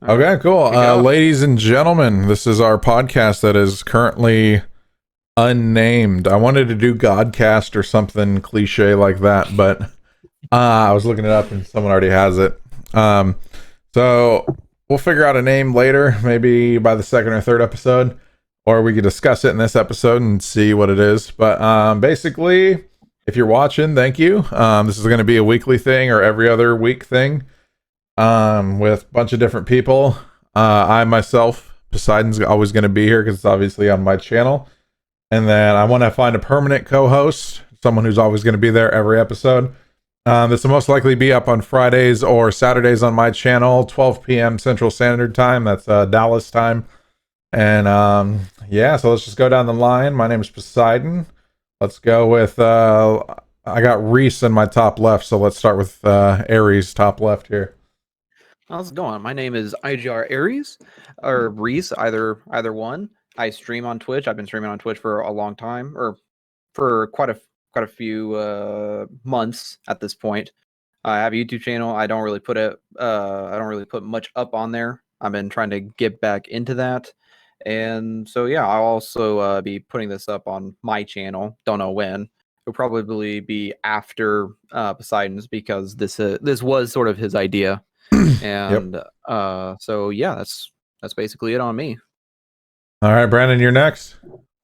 Okay, cool. Ladies and gentlemen, this is our podcast that is currently unnamed. I wanted to do Godcast or something cliche like that, but I was looking it up and someone already has it. So we'll figure out a name later, maybe by the second or third episode, or we could discuss it in this episode and see what it is. But basically, if you're watching, thank you. This is going to be a weekly thing or every other week thing with a bunch of different people. I myself, Poseidon's always going to be here because it's obviously on my channel. And then I want to find a permanent co-host, someone who's always going to be there every episode. This will most likely be up on Fridays or Saturdays on my channel, 12 p.m. Central Standard Time. That's Dallas time. And yeah, so let's just go down the line. My name is Poseidon. Let's go with, I got Reese in my top left, so let's start with Ares top left here. How's it going? My name is IGR Ares, or Reese, either one. I stream on Twitch. I've been streaming on Twitch for a long time, or for quite a few months at this point. I have a YouTube channel. I don't really put much up on there. I've been trying to get back into that, and so yeah, I'll also be putting this up on my channel. Don't know when. It'll probably be after Poseidon's, because this was sort of his idea, and yep. So yeah, that's basically it on me. All right, Brandon, you're next.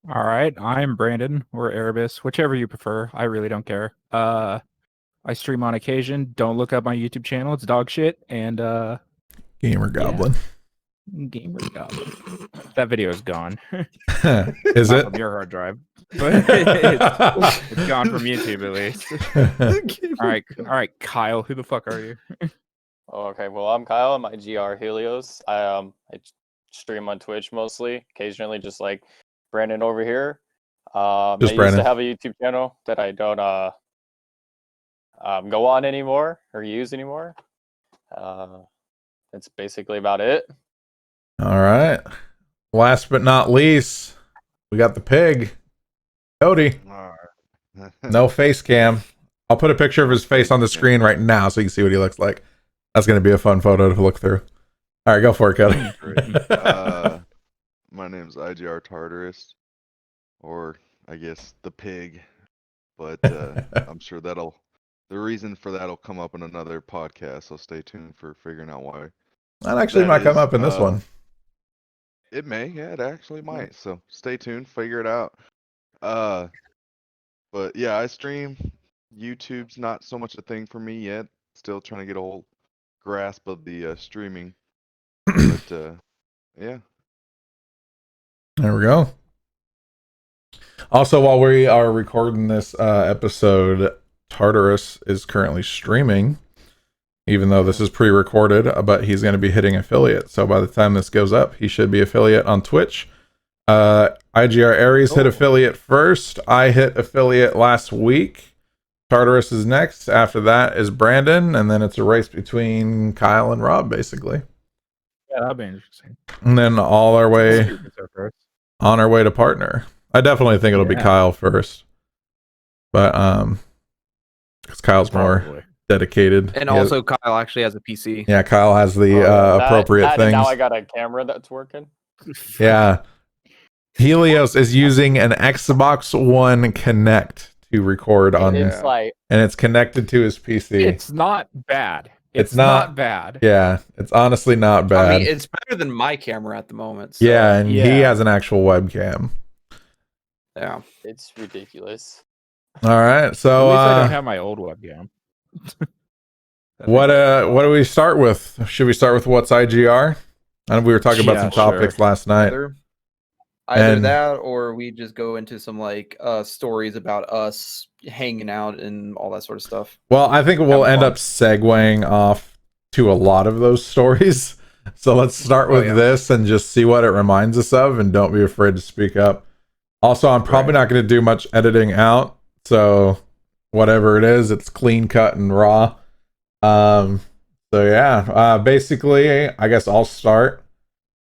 All right, I'm Brandon, or Erebus, whichever you prefer. I really don't care. I stream on occasion. Don't look up my YouTube channel. It's dog shit. And Gamer Goblin. Yeah. Gamer Goblin. That video is gone. Is it? From your hard drive. But it's gone from YouTube at least. All right, Kyle, who the fuck are you? Oh, okay, well, I'm Kyle. I'm IGR Helios. I stream on Twitch mostly, occasionally, just like Brandon over here. I used to have a YouTube channel that I don't go on anymore or use anymore. That's basically about it. All right. Last but not least, we got the pig, Cody. No face cam. I'll put a picture of his face on the screen right now so you can see what he looks like. That's going to be a fun photo to look through. All right, go for it, Cody. My name's IGR Tartarus, or I guess the pig, but I'm sure the reason for that'll come up in another podcast, so stay tuned for figuring out why. That actually might come up in this one. It may, yeah, it actually might, so stay tuned, figure it out. But yeah, I stream. YouTube's not so much a thing for me yet, still trying to get a whole grasp of the streaming, but yeah. There we go. Also, while we are recording this episode, Tartarus is currently streaming, even though this is pre-recorded, but he's going to be hitting affiliate. So by the time this goes up, he should be affiliate on Twitch. IGR Ares hit affiliate first. I hit affiliate last week. Tartarus is next. After that is Brandon, and then it's a race between Kyle and Rob, basically. Yeah, that'll be interesting. And then on our way to partner. I definitely think it'll be Kyle first, but because Kyle's more dedicated, and also Kyle actually has a PC. Yeah, Kyle has the appropriate things. Now I got a camera that's working. Yeah, Helios is using an Xbox One Connect to record on, and it's connected to his PC. It's not bad. It's not bad. Yeah, it's honestly not bad. I mean, it's better than my camera at the moment. So. Yeah, and he has an actual webcam. Yeah, it's ridiculous. All right, so at least I don't have my old webcam. What do we start with? Should we start with what's IGR? I know we were talking about some topics last night. Either that, or we just go into some like stories about us hanging out and all that sort of stuff. Well, I think we'll end up segueing off to a lot of those stories. So let's start with this and just see what it reminds us of, and don't be afraid to speak up. Also, I'm probably not going to do much editing out, so whatever it is, it's clean cut and raw. So yeah, basically, I guess I'll start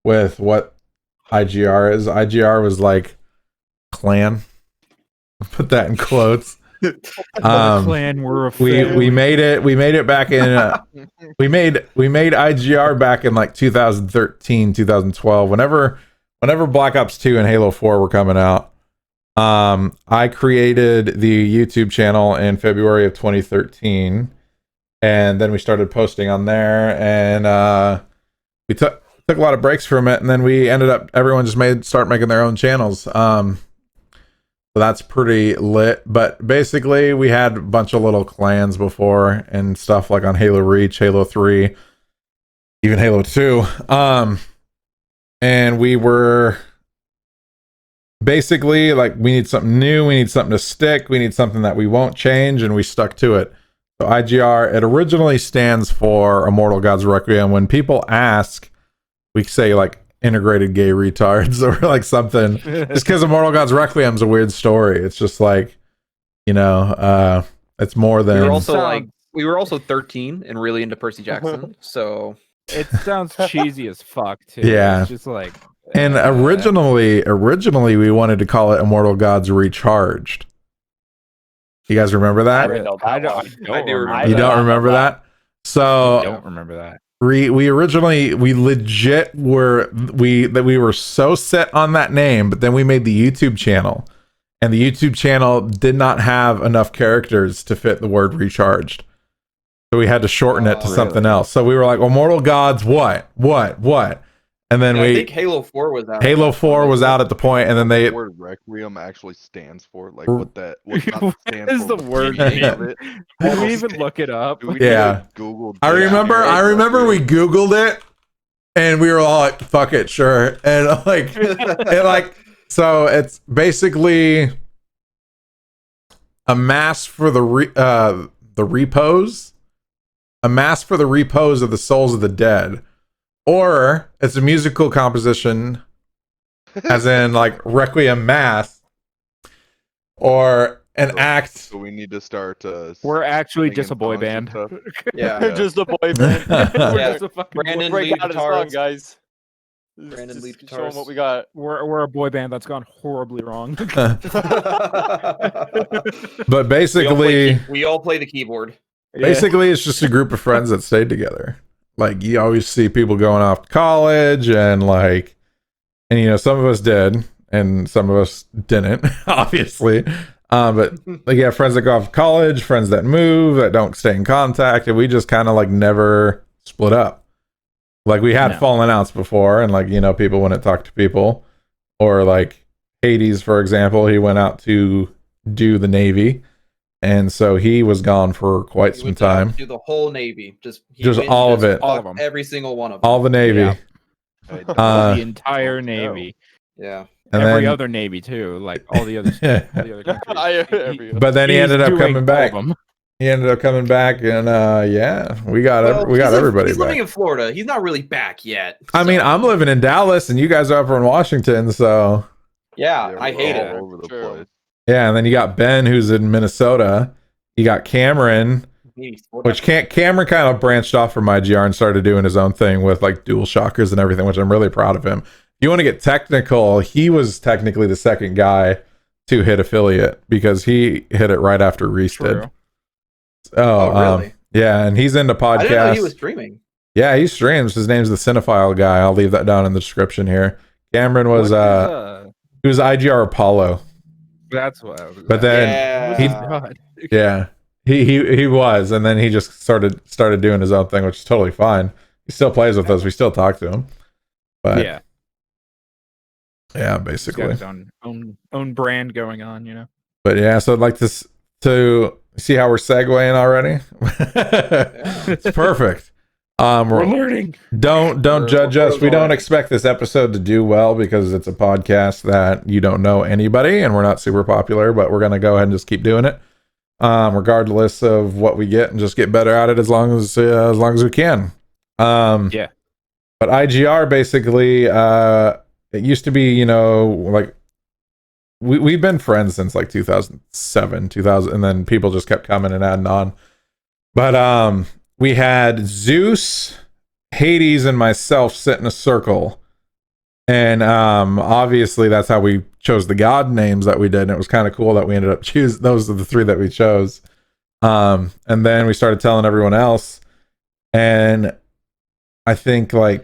with what IGR is. IGR was like clan. Put that in quotes. Clan were a we made it back in we made IGR back in like 2013, 2012, whenever Black Ops 2 and Halo 4 were coming out. I created the YouTube channel in February of 2013, and then we started posting on there, and we took a lot of breaks from it, and then we ended up everyone just start making their own channels. So that's pretty lit. But basically we had a bunch of little clans before and stuff, like on Halo Reach, Halo 3, even Halo 2. And we were basically like, we need something new, we need something to stick, we need something that we won't change, and we stuck to it. So IGR, it originally stands for Immortal Gods Requiem. When people ask, we say like integrated gay retards or like something, just because Immortal Gods Requiem's a weird story. It's just like, it's more than. We were also 13 and really into Percy Jackson. So it sounds cheesy as fuck too. Yeah. It's just like. And originally we wanted to call it Immortal Gods Recharged. You guys remember that? I don't remember. You don't remember that? So I don't remember that. we legit we were so set on that name, but then we made the YouTube channel, and the YouTube channel did not have enough characters to fit the word recharged. So we had to shorten it to something else. So we were like, Immortal Gods, what? And then I think Halo 4 was out. Halo 4 was out at the point, and then the word Requiem actually stands for, like what is the word name? Did we even look it up? Yeah. Google. I remember we Googled it, and we were all like, fuck it, sure. And so it's basically a mass for the repose, a mass for the repose of the souls of the dead. Or it's a musical composition, as in like Requiem Mass, or an act. So we need to start. We're actually just a boy band. Yeah, just a boy band. Yeah. Brandon lead guitar, guys. Brandon lead guitar. Show them what we got. We're a boy band that's gone horribly wrong. But basically, we all play the keyboard. Basically, it's just a group of friends that stayed together. Like, you always see people going off to college, and some of us did and some of us didn't, obviously. But like, yeah, friends that go off to college, friends that move, that don't stay in contact, and we just kind of like never split up. Like, we had fallen outs before, and people wouldn't talk to people. Or like Hades, for example, he went out to do the Navy. And so he was gone for quite some time. Do the whole Navy, just all of it, all of them, every single one of them, all the Navy, the entire Navy, yeah, and every other Navy too, like all the other countries. But then he ended up coming back. He ended up coming back, and we got everybody. He's living in Florida. He's not really back yet. I mean, I'm living in Dallas, and you guys are up in Washington, so yeah, I hate it. All over the place. Yeah, and then you got Ben, who's in Minnesota. You got Cameron, Cameron kind of branched off from IGR and started doing his own thing with like dual shockers and everything, which I'm really proud of him. If you want to get technical, he was technically the second guy to hit affiliate, because he hit it right after Reese did. Oh, really? Yeah, and he's into podcasts. I didn't know he was streaming. Yeah, he streams. His name's the Cinephile Guy. I'll leave that down in the description here. Cameron was he was IGR Apollo. That's what I was. But then he was, and then he just started doing his own thing, which is totally fine. He still plays with us. We still talk to him. But yeah, basically he's got his own brand going on, But yeah, so I'd like to see how we're segueing already. It's perfect. We're learning. Don't judge us. We don't expect this episode to do well, because it's a podcast that you don't know anybody, and we're not super popular, but we're gonna go ahead and just keep doing it, regardless of what we get, and just get better at it as long as we can. But IGR basically, it used to be, like we've been friends since like 2007, and then people just kept coming and adding on. But we had Zeus, Hades, and myself sit in a circle, and obviously that's how we chose the god names that we did, and it was kind of cool that we ended up choose. Those are the 3 that we chose. And then we started telling everyone else, and I think I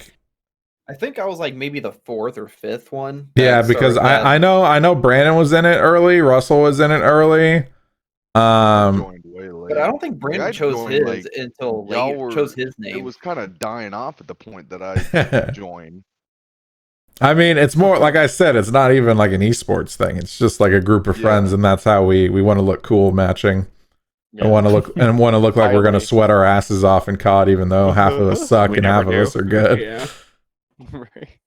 was like maybe the 4th or 5th one. Yeah, because I know Brandon was in it early, Russell was in it early. Joined way late. But I don't think Brandon chose his until late. Chose his name. It was kind of dying off at the point that I joined. I mean, it's more like I said, it's not even like an esports thing. It's just like a group of friends, and that's how we want to look cool matching. Yeah. And want to look like we're gonna sweat our asses off in COD, even though half of us suck and half of us are good. Yeah. Right.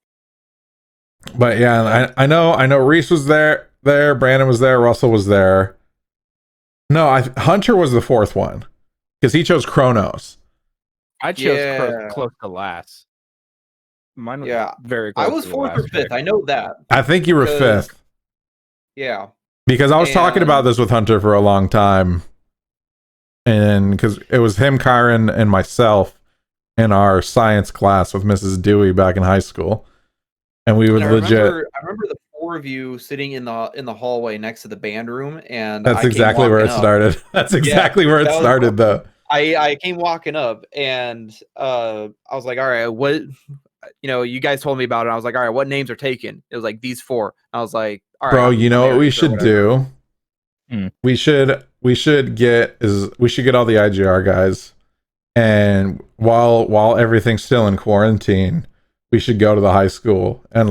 But yeah, I know Reese was there, Brandon was there, Russell was there. No, Hunter was the 4th one because he chose Kronos. I chose close to last. Mine was very close. I was 4th or 5th. I know that. I think you were 5th. Yeah. Because I was talking about this with Hunter for a long time. And because it was him, Kyron, and myself in our science class with Mrs. Dewey back in high school. And we would I remember the 4 of you sitting in the hallway next to the band room, and that's exactly where it started. That's exactly where it started, though. I came walking up, and I was like, all right, what, you guys told me about it. I was like, all right, what names are taken? It was like these 4. I was like, all right, bro, you know what we should do? We should get all the IGR guys, and while everything's still in quarantine, we should go to the high school, and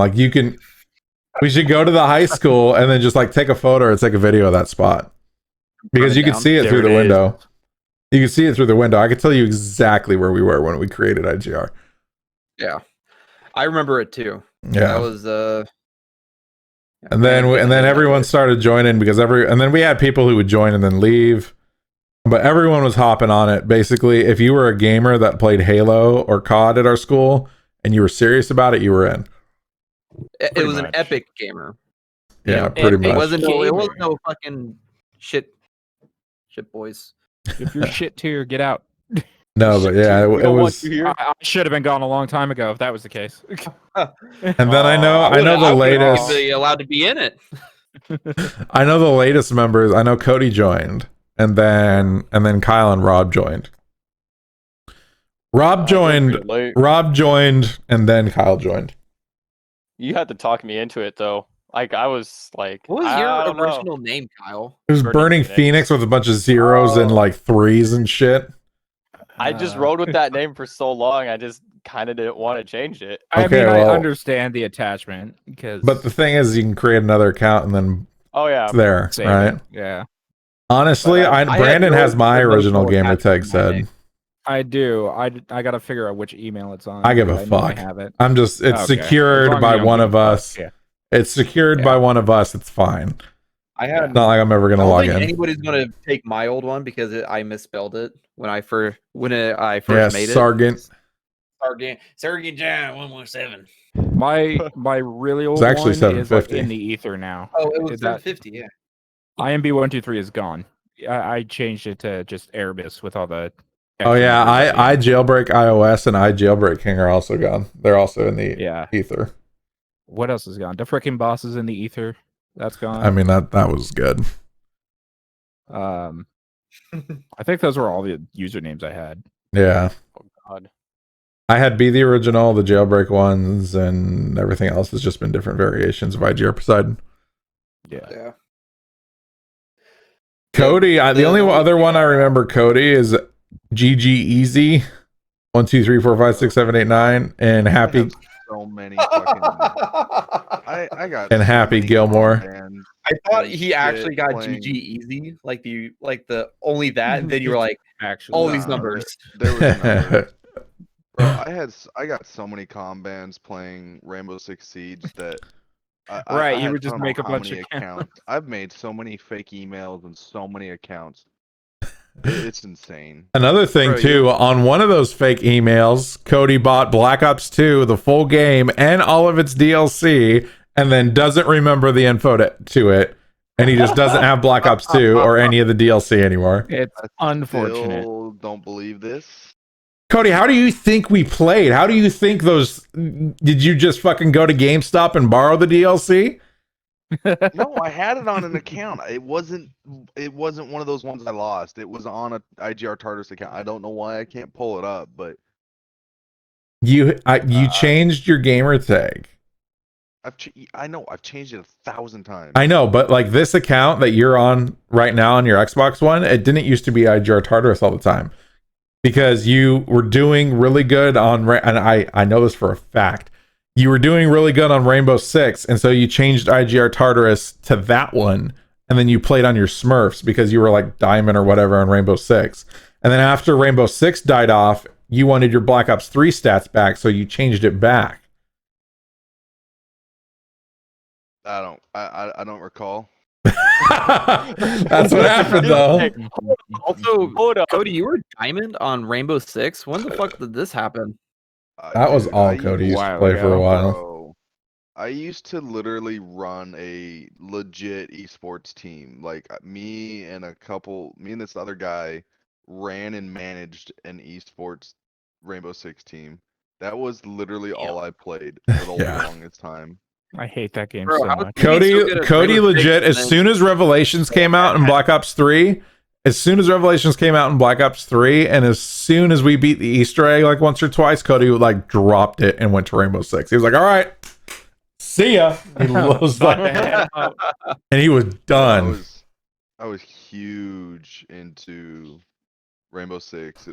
we should go to the high school and then just take a photo or take a video of that spot, because you can see it through the window. You can see it through the window. I can tell you exactly where we were when we created IGR. Yeah, I remember it too. Yeah, that was and then everyone started joining and then we had people who would join and then leave, but everyone was hopping on it. Basically, if you were a gamer that played Halo or COD at our school and you were serious about it, you were in. It was an epic gamer. Yeah, pretty much. It wasn't no fucking shit boys. If you're shit tier, get out. No, but yeah, it was. I should have been gone a long time ago if that was the case. And then I know the latest. Be allowed to be in it. I know the latest members. I know Cody joined, and then Kyle and Rob joined. Rob joined, and then Kyle joined. You had to talk me into it, though. I was like, what was your original name, Kyle? It was Burning Phoenix with a bunch of zeros and 3s and shit. I just rode with that name for so long. I just kind of didn't want to change it. I understand the attachment but the thing is, you can create another account and then it's there, right? Yeah. Honestly, Brandon has my original gamer tag said. I do. I got to figure out which email it's on. I give a fuck. It's secured by one of us. Yeah. It's secured by one of us. It's fine. It's not like I'm ever gonna log in. Anybody's gonna take my old one because I misspelled it when I first made it. Sargent John 117. My really old actually one is in the ether now. Oh, it was 750. Yeah. IMB123 is gone. I changed it to just Erebus with all the. Oh yeah, I jailbreak iOS and I jailbreak King are also gone. They're also in the ether. What else is gone? The freaking boss is in the ether. That's gone. I mean that was good. I think those were all the usernames I had. Yeah. Oh god. I had Be the Original, the jailbreak ones, and everything else has just been different variations of IGR Poseidon. Yeah. Cody, the only other one I remember Cody is GG Easy 1 2 3 4 5 6 7 8 9 and Happy. So many fucking. I got and Happy Gilmore. I thought he actually got GG Easy, like the only that, and then you were like, actually, all these numbers. There was numbers. Bro, I got so many comm bands playing Rainbow Six Siege that. You would just make a bunch of accounts. I've made so many fake emails and so many accounts. It's insane. Another thing, too, on one of those fake emails, Cody bought Black Ops 2, the full game, and all of its DLC, and then doesn't remember the info to it, and he just doesn't have Black Ops 2 or any of the DLC anymore. It's unfortunate. Still don't believe this. Cody, how do you think we played? How do you think those... Did you just fucking go to GameStop and borrow the DLC? No, I had it on an account. It wasn't one of those ones I lost. It was on a IGR Tartarus account. I don't know why I can't pull it up, but You changed your gamer tag. I know I've changed it 1,000 times. I know, but like this account that you're on right now on your Xbox One, it didn't used to be IGR Tartarus all the time because you were doing really good on, and I know this for a fact. You were doing really good on Rainbow Six, and so you changed IGR Tartarus to that one, and then you played on your Smurfs because you were like Diamond or whatever on Rainbow Six. And then after Rainbow Six died off, you wanted your Black Ops 3 stats back, so you changed it back. I don't recall. That's what happened though. Also, Hold up. Cody, you were Diamond on Rainbow Six. When the fuck did this happen? That was Dude, all Cody used to play for a while. Bro, I used to literally run a legit esports team. Like me and this other guy ran and managed an esports Rainbow Six team. That was literally all I played for the Yeah. longest time. I hate that game Bro, so how much. can you be so Cody good at Cody Rainbow Six legit, and as then- soon as Revelations came out in Black Ops 3, and as soon as we beat the Easter egg like once or twice, Cody like dropped it and went to Rainbow Six. He was like, all right, see ya. He was like, and he was done. I was huge into Rainbow Six.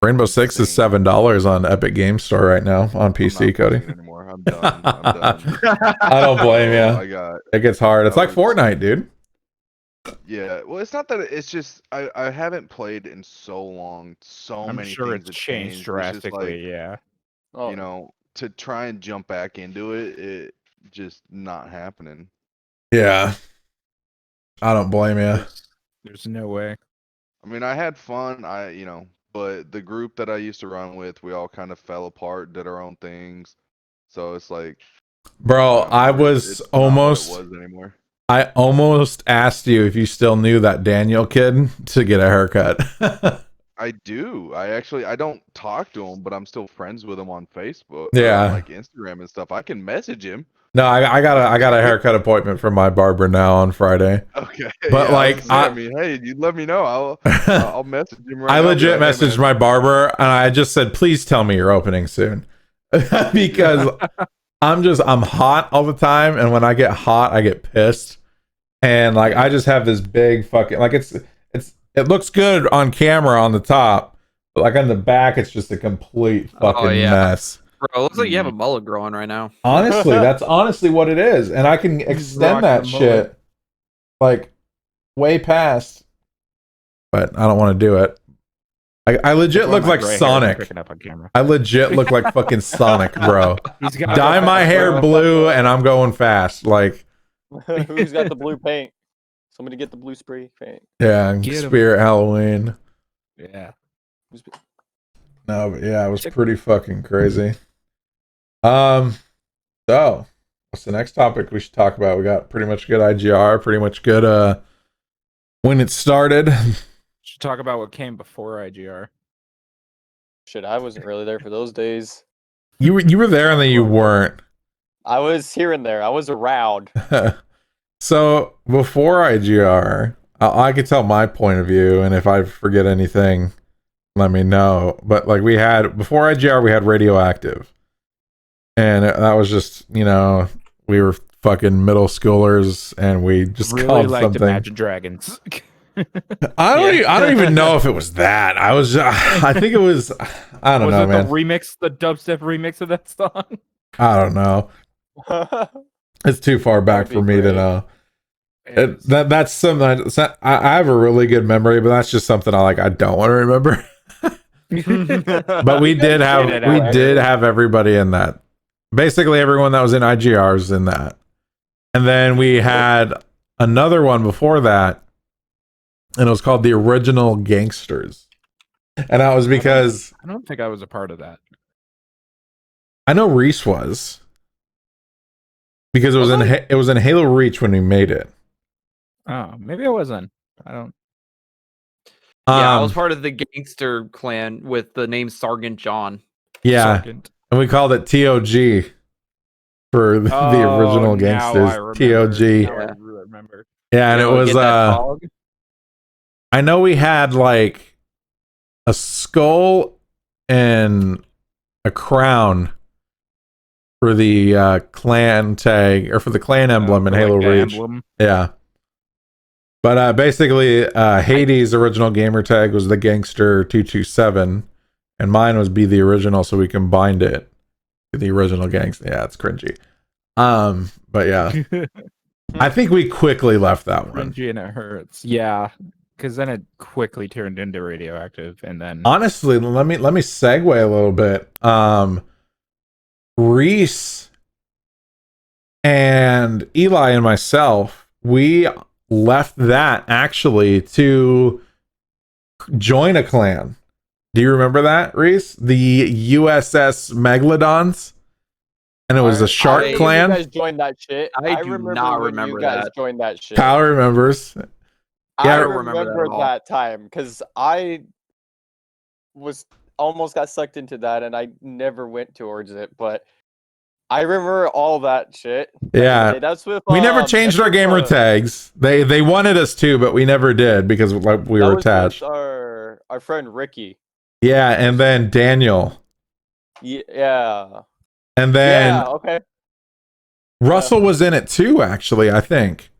Rainbow Six is insane. $7 on Epic Game Store right now on I'm PC, not Cody. playing it anymore. I'm done. I'm done. I don't blame I you. got It gets hard. It's I like was- Fortnite, dude. Yeah, well, it's not that it's just I haven't played in so long. I'm Many sure things it's have changed It's just drastically. Yeah. Oh, you know, to try and jump back into it just not happening. Yeah. I don't blame you. There's no way. I mean, I had fun. But the group that I used to run with, we all kind of fell apart, did our own things. So it's like, Bro, I it's was not what almost it was anymore. I almost asked you if you still knew that Daniel kid to get a haircut. I do. I don't talk to him, but I'm still friends with him on Facebook. Yeah. On, like Instagram and stuff. I can message him. No, I got a haircut appointment from my barber now on Friday. Okay. But, yeah, like, I mean, hey, you let me know. I'll message him right I now. legit Be like, messaged "Hey, my man, barber and I just said, please tell me you're opening soon. Because I'm hot all the time, and when I get hot, I get pissed. And like I just have this big fucking like it looks good on camera on the top, but like on the back it's just a complete fucking mess. Bro, it looks like you have a mullet growing right now. Honestly, that's honestly what it is. And I can extend that shit like way past, but I don't want to do it. I legit look like Sonic. I legit look like fucking Sonic, bro. Dye my hair blue and I'm going fast. Like, who's got the blue paint? Somebody get the blue spray paint. yeah, Spirit Halloween. Yeah. No, but yeah, it was pretty fucking crazy. So what's the next topic we should talk about? We got pretty much good IGR, pretty much good when it started. Should talk about what came before IGR. Shit, I wasn't really there for those days. You were there and then you weren't. I was here and there. I was around. So before IGR, I could tell my point of view, and if I forget anything, let me know. But like before IGR, we had Radioactive, and that was just we were fucking middle schoolers, and we just Really called liked something. Imagine Dragons. I don't even know if it was that. I think it was. I don't know, man. The dubstep remix of that song? I don't know. It's too far back for me to know. That's something. I have a really good memory, but that's just something I don't want to remember. But we did have everybody in that. Basically, everyone that was in IGR was in that, and then we had another one before that, and it was called the Original Gangsters, and that was because I don't think I was a part of that. I know Reese was. Because it was in Halo Reach when we made it. Oh, maybe I wasn't. I don't. Yeah, I was part of the gangster clan with the name Sergeant John. Yeah, Sergeant. and we called it TOG. for the original now gangsters. I remember. TOG. Now I remember. Yeah, and Now I really remember. Yeah, and You it know, was get that dog. I know we had like a skull and a crown for the clan tag or for the clan emblem in For, Halo like, the Reach. emblem. Yeah. But basically Hades' original gamer tag was the Gangster 227 and mine was Be the Original, so we combined it to the original gangster. Yeah, it's cringy. But yeah. I think we quickly left that one. Cringy and it hurts. Yeah. Because then it quickly turned into radioactive, and then Honestly, let me segue a little bit. Reese and Eli and myself, we left that actually to join a clan. Do you remember that, Reese? The USS Megalodons, and it was the Shark Clan. You guys joined that shit. I do not when remember you guys that. joined that shit. Kyle remembers. I don't remember that at all. that time because I was almost got sucked into that and I never went towards it, but I remember all that shit. Yeah, that's with we never changed our gamer tags. They wanted us to, but we never did because like we were attached. With our friend Ricky. Yeah, and then Daniel. Yeah. And then okay. Russell was in it too, actually, I think.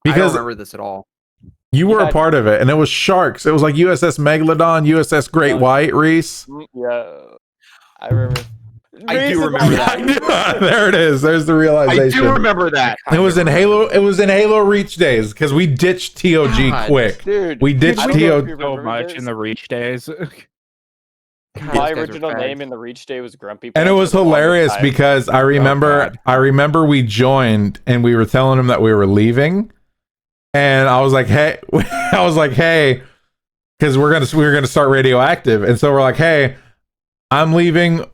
I don't Because remember this at all. you were a part of it, and it was sharks. It was like USS Megalodon, USS Great White, Reese. Yeah. I remember. I do remember that. There it is. There's the realization. I do remember that. It was in Halo. It was in Halo Reach days because we ditched TOG God, quick. Dude, We ditched I don't know if TOG. you so remember much this. in the Reach days. God, My these guys are original fags. name in the Reach Day was Grumpy And it Pants was for the longest hilarious time. because I remember we joined and we were telling him that we were leaving, and I was like, hey, because we were gonna start Radioactive, and so we're like, hey, I'm leaving,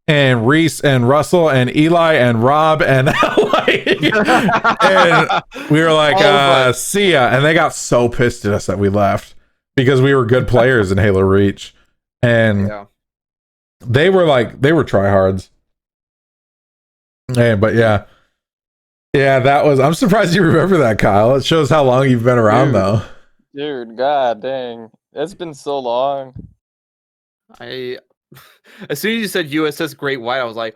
and Reese and Russell and Eli and Rob and and we were like, see ya, and they got so pissed at us that we left because we were good players in Halo Reach, and Yeah. they were tryhards. But yeah, that was. I'm surprised you remember that, Kyle. It shows how long you've been around, though. Dude, god dang. It's been so long. As soon as you said USS Great White, I was like,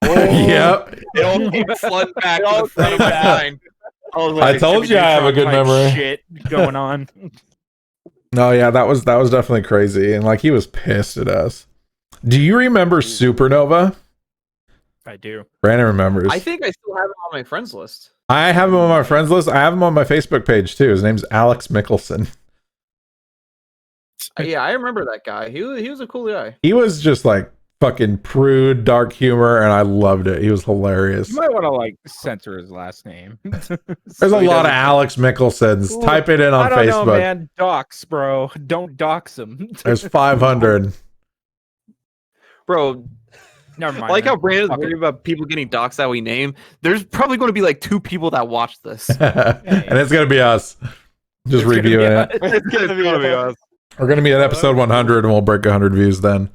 Yep. it all came flooding back It to all the front of my came back. mind. I was I told you I have a good memory. Shit going on. No, yeah, that was definitely crazy, and like he was pissed at us. Do you remember Supernova? I do. Brandon remembers. I think I still have him on my friends list. I have him on my friends list. I have him on my Facebook page too. His name's Alex Mickelson. Yeah, I remember that guy. He was a cool guy. He was just like fucking prude, dark humor, and I loved it. He was hilarious. You might want to like censor his last name. There's a lot of Alex Mickelsons. Ooh, Type it in on I don't Facebook. know, man. Dox, bro. Don't dox him. There's 500. Bro, Never mind. I like how man. Brandon's Fuck worried it. about people getting doxxed that we name. There's probably going to be like 2 people that watch this. And it's going to be us. Just It's gonna be reviewing us. it. It's gonna be us. We're going to be at episode 100 and we'll break 100 views then.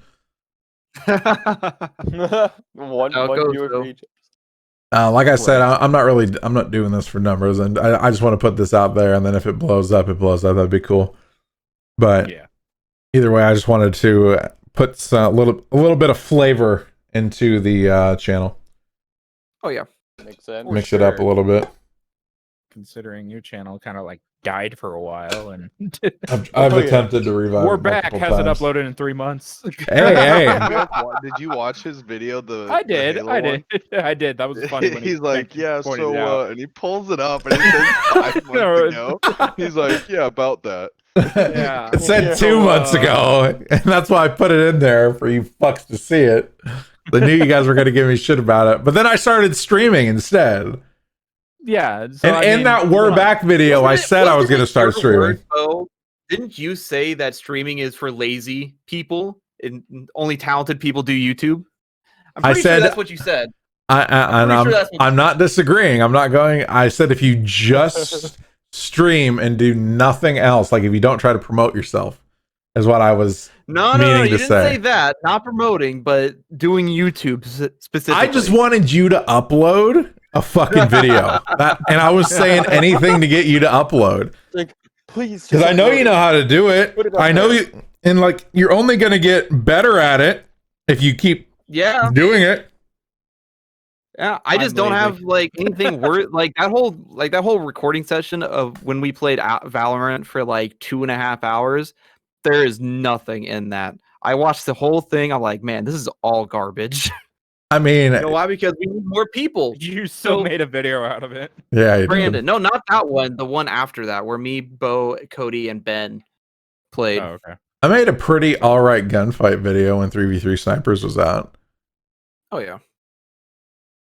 one goes, viewer though. for each. Like I said, I'm not doing this for numbers, and I just want to put this out there, and then if it blows up, it blows up. That'd be cool. But Yeah. either way, I just wanted to put a little bit of flavor into the channel. Oh yeah. Makes sense. Mix it up a little bit. Considering your channel kind of like died for a while, and I've attempted to revive. we're it back. multiple Hasn't times. uploaded in 3 months. Hey. Did you watch his video? I did. I did. That was funny. When He's like, yeah, pointed it out. so, and he pulls it up and it says 5 months ago. He's like, yeah, about that. Yeah. It said 2 months ago, and that's why I put it in there for you fucks to see it. I knew you guys were going to give me shit about it, but then I started streaming instead. Yeah. So, And I in mean, that we're come on. back video, I said I was going to start Your streaming. word, though, didn't you say that streaming is for lazy people and only talented people do YouTube? I'm pretty said- sure that's what you said. I'm pretty sure that's what I'm not disagreeing. I'm not going. I said if you just stream and do nothing else, like if you don't try to promote yourself, is what I was No, meaning you to didn't say. say that. Not promoting, but doing YouTube specifically. I just wanted you to upload a fucking video. And I was saying anything to get you to upload. Like, please. Because I know you know how to do it. Put it up I know there. you, and like you're only gonna get better at it if you keep doing it. Yeah, I just don't have like anything worth like that whole recording session of when we played Valorant for like 2.5 hours. There is nothing in that. I watched the whole thing. I'm like, man, this is all garbage. I mean, you know why? Because we need more people. You still made a video out of it. Yeah, you Brandon. did. No, not that one. The one after that, where me, Bo, Cody, and Ben played. Oh, okay. I made a pretty alright gunfight video when 3v3 Snipers was out. Oh yeah.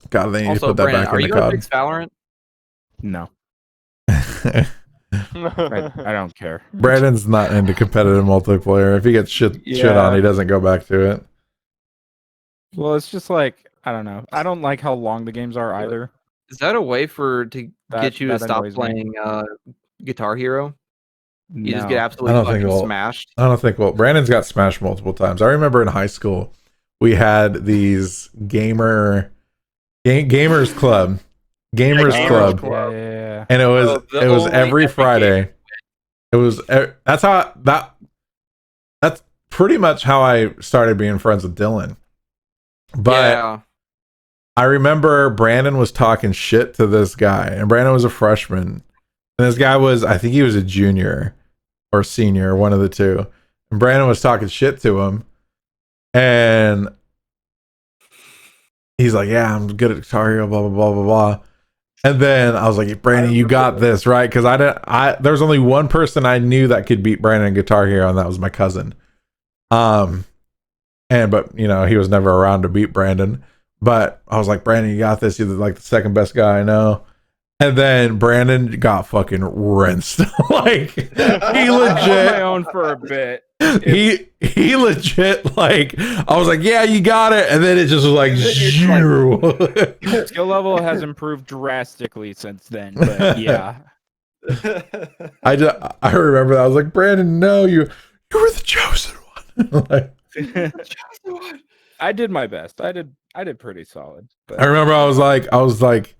God, they need Also, to put that Brandon, back are in the you gonna COD. fix Valorant? No, I don't care. Brandon's not into competitive multiplayer. If he gets shit on, he doesn't go back to it. Well, it's just like I don't know. I don't like how long the games are either. Is that a way to get you to stop annoys me. playing Guitar Hero? You just get No. absolutely fucking smashed. I don't think. Well, Brandon's got smashed multiple times. I remember in high school we had these gamers club, Yeah. and it was every Friday. It was that's pretty much how I started being friends with Dillon. But I remember Brandon was talking shit to this guy, and Brandon was a freshman, and this guy was, I think he was a junior or senior, one of the two. And Brandon was talking shit to him, and he's like, "Yeah, I'm good at Guitar Hero, blah blah blah blah blah." And then I was like, "Brandon, you got this, right?" Because there was only one person I knew that could beat Brandon in Guitar Hero, and that was my cousin. But you know, he was never around to beat Brandon. But I was like, "Brandon, you got this. You're like the second best guy I know." And then Brandon got fucking rinsed. Like he legit my own for a bit. He legit, like, I was like, "Yeah, you got it," and then it just was like zero. Skill level has improved drastically since then, but yeah. I remember that. I was like, "Brandon, no, you were the chosen one." Like, I did my best. I did pretty solid. But I remember I was like,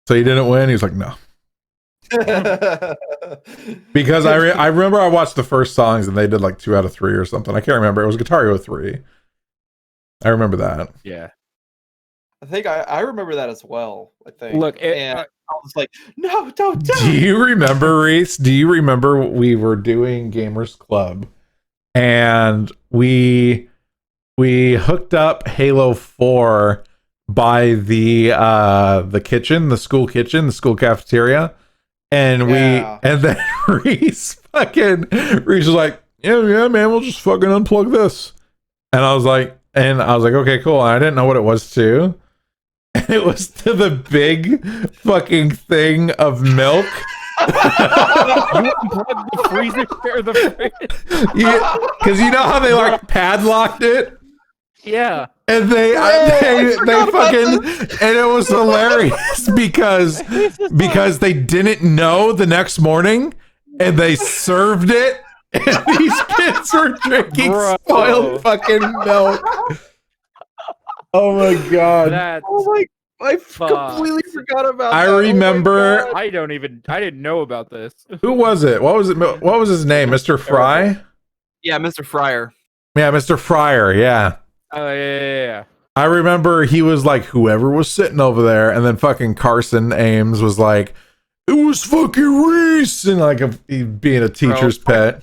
"So you didn't win?" He was like, "No." Because I remember I watched the first songs and they did like 2 out of 3 or something. I can't remember. It was Guitar Hero 3. I remember that. Yeah. I think I remember that as well. I think. Look, and I was like, "No, don't." Do you remember, Reese? Do you remember we were doing Gamers Club and we hooked up Halo 4 by the kitchen, the school kitchen, the school cafeteria, and then Reese was like, yeah, man, we'll just fucking unplug this, and I was like, okay, cool. And I didn't know what it was too, and it was to the big fucking thing of milk. You unplugged the freezer or the fridge? Yeah, because you know how they like padlocked it. Yeah. And they fucking, and it was hilarious because they didn't know the next morning and they served it and these kids were drinking spoiled fucking milk. Oh my god. I completely forgot about that. I remember. I didn't know about this. Who was it? What was his name? Mr. Fry? Yeah, Mr. Fryer. Yeah, Mr. Fryer, yeah. Oh, yeah. I remember he was like, whoever was sitting over there, and then fucking Carson Ames was like, "It was fucking Reese," and like being a teacher's pet.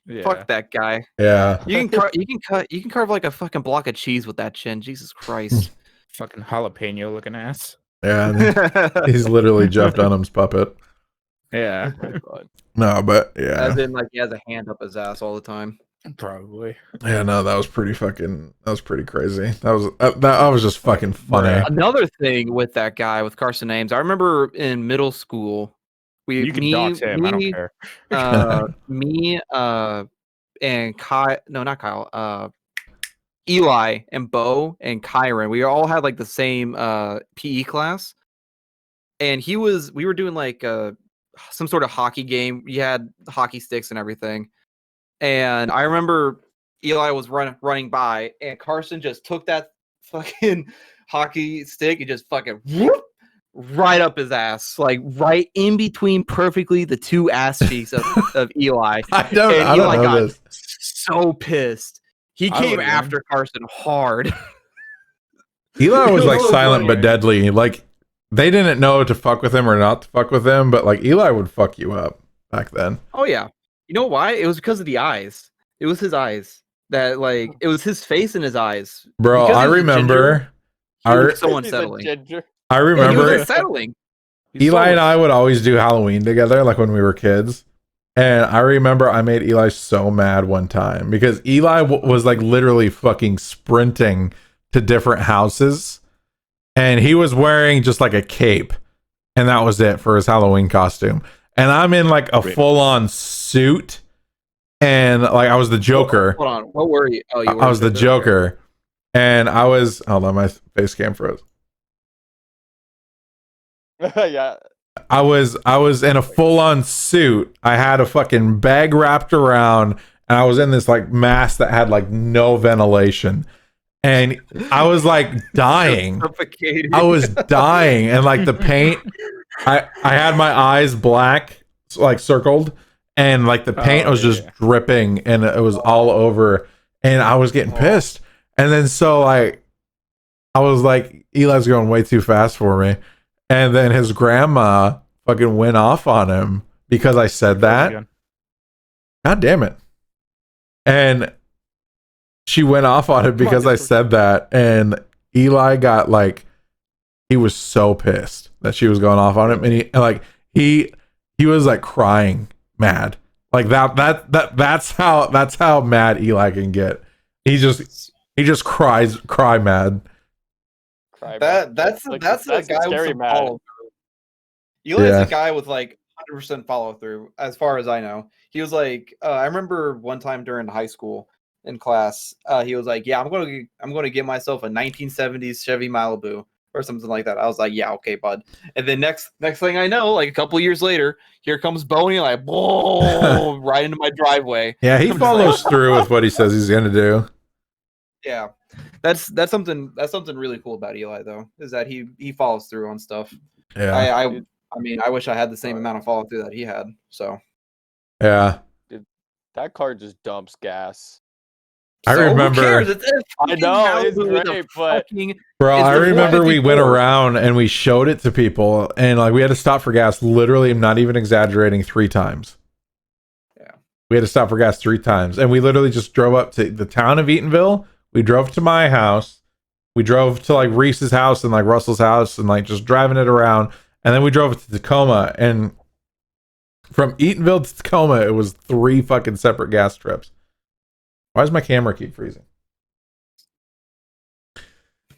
Yeah. Fuck that guy. Yeah. You can carve like a fucking block of cheese with that chin. Jesus Christ. Fucking jalapeno looking ass. Yeah. He's literally Jeff Dunham's puppet. Yeah. No, but yeah. As in, like, he has a hand up his ass all the time. Probably. Yeah, no, that was pretty crazy. That was just fucking funny. Another thing with that guy, with Carson Ames, I remember in middle school, you can dox him, I don't care. Me, and Kyle, no, not Kyle, Eli and Bo and Kyron, we all had like the same PE class, and we were doing like some sort of hockey game. We had hockey sticks and everything. and I remember Eli was running by, and Carson just took that fucking hockey stick and just fucking whoop, right up his ass, like right in between perfectly the two ass cheeks of Eli. I don't Eli know got this. so pissed. He I came would've after Carson hard. Eli was It like was silent funny. but deadly. Like they didn't know to fuck with him or not to fuck with him, but like Eli would fuck you up back then. Oh yeah. You know why? It was because of the eyes. It was his eyes. That like it was his face and his eyes. Bro, Because I he was a ginger, remember. he was so He's a unsettling. ginger. I Yeah, he was remember unsettling. Eli and I would always do Halloween together, like when we were kids. And I remember I made Eli so mad one time because Eli was like literally fucking sprinting to different houses. And he was wearing just like a cape. And that was it for his Halloween costume. And I'm in like a full on suit. And like I was the Joker. Hold on. What were you? Oh, you were I was the Joker. And I was, hold on, my face cam froze. Yeah. I was in a full on suit. I had a fucking bag wrapped around, and I was in this like mask that had like no ventilation, and I was like dying. Suffocated. I was dying, and like the paint, I had my eyes black, like circled, and like the paint was just dripping, and it was all over, and I was getting pissed. And then so like I was like, Eli's going way too fast for me. And then his grandma fucking went off on him because I said that. God damn it. And she went off on him because I said that. And Eli got like, he was so pissed that she was going off on him. And he was like crying mad. Like that's how mad Eli can get. He just cry mad. That's a guy with some follow through. Eli's a guy with like 100% follow through, as far as I know. He was like, I remember one time during high school in class, he was like, "Yeah, I'm going to get myself a 1970s Chevy Malibu or something like that." I was like, "Yeah, okay, bud." And then next thing I know, like a couple years later, here comes Boney, like, whoa, right into my driveway. Yeah, he follows through with what he says he's gonna do. Yeah. That's something really cool about Eli though, is that he follows through on stuff. Yeah. I mean, I wish I had the same amount of follow through that he had. So yeah, that car just dumps gas. I remember. Who cares? I know it's great, but bro, I remember we went around and we showed it to people, and like we had to stop for gas. Literally, I'm not even exaggerating, 3 times. Yeah, we had to stop for gas 3 times, and we literally just drove up to the town of Eatonville. We drove to my house. We drove to like Reese's house and like Russell's house and like just driving it around. And then we drove to Tacoma. And from Eatonville to Tacoma, it was 3 fucking separate gas trips. Why does my camera keep freezing?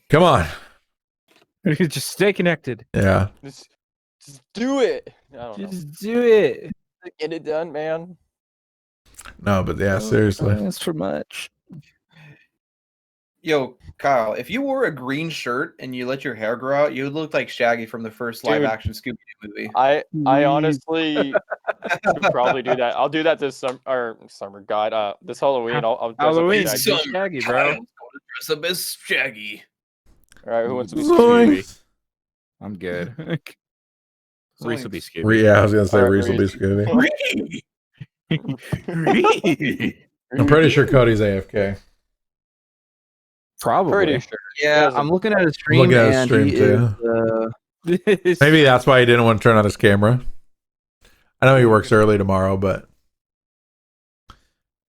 Come on. Just stay connected. Yeah. Just do it. I don't know. Just do it. Get it done, man. No, but yeah, seriously. That's for much. Yo, Kyle, if you wore a green shirt and you let your hair grow out, you would look like Shaggy from the first live action Scooby-Doo movie. I honestly should probably do that. I'll do that this summer. God, this Halloween. I'll dress Halloween, up as Shaggy. Shaggy, bro. Dress up as Shaggy. All right, who wants to be Scooby? I'm good. Reese will be Zoinks. Scooby. Yeah, I was gonna say Alright, Reese will be Reese. Scooby. I'm pretty sure Cody's AFK. Probably. Pretty sure. Yeah, I'm looking at his stream. Looking at his and stream, he too. is, Maybe that's why he didn't want to turn on his camera. I know he works early tomorrow, but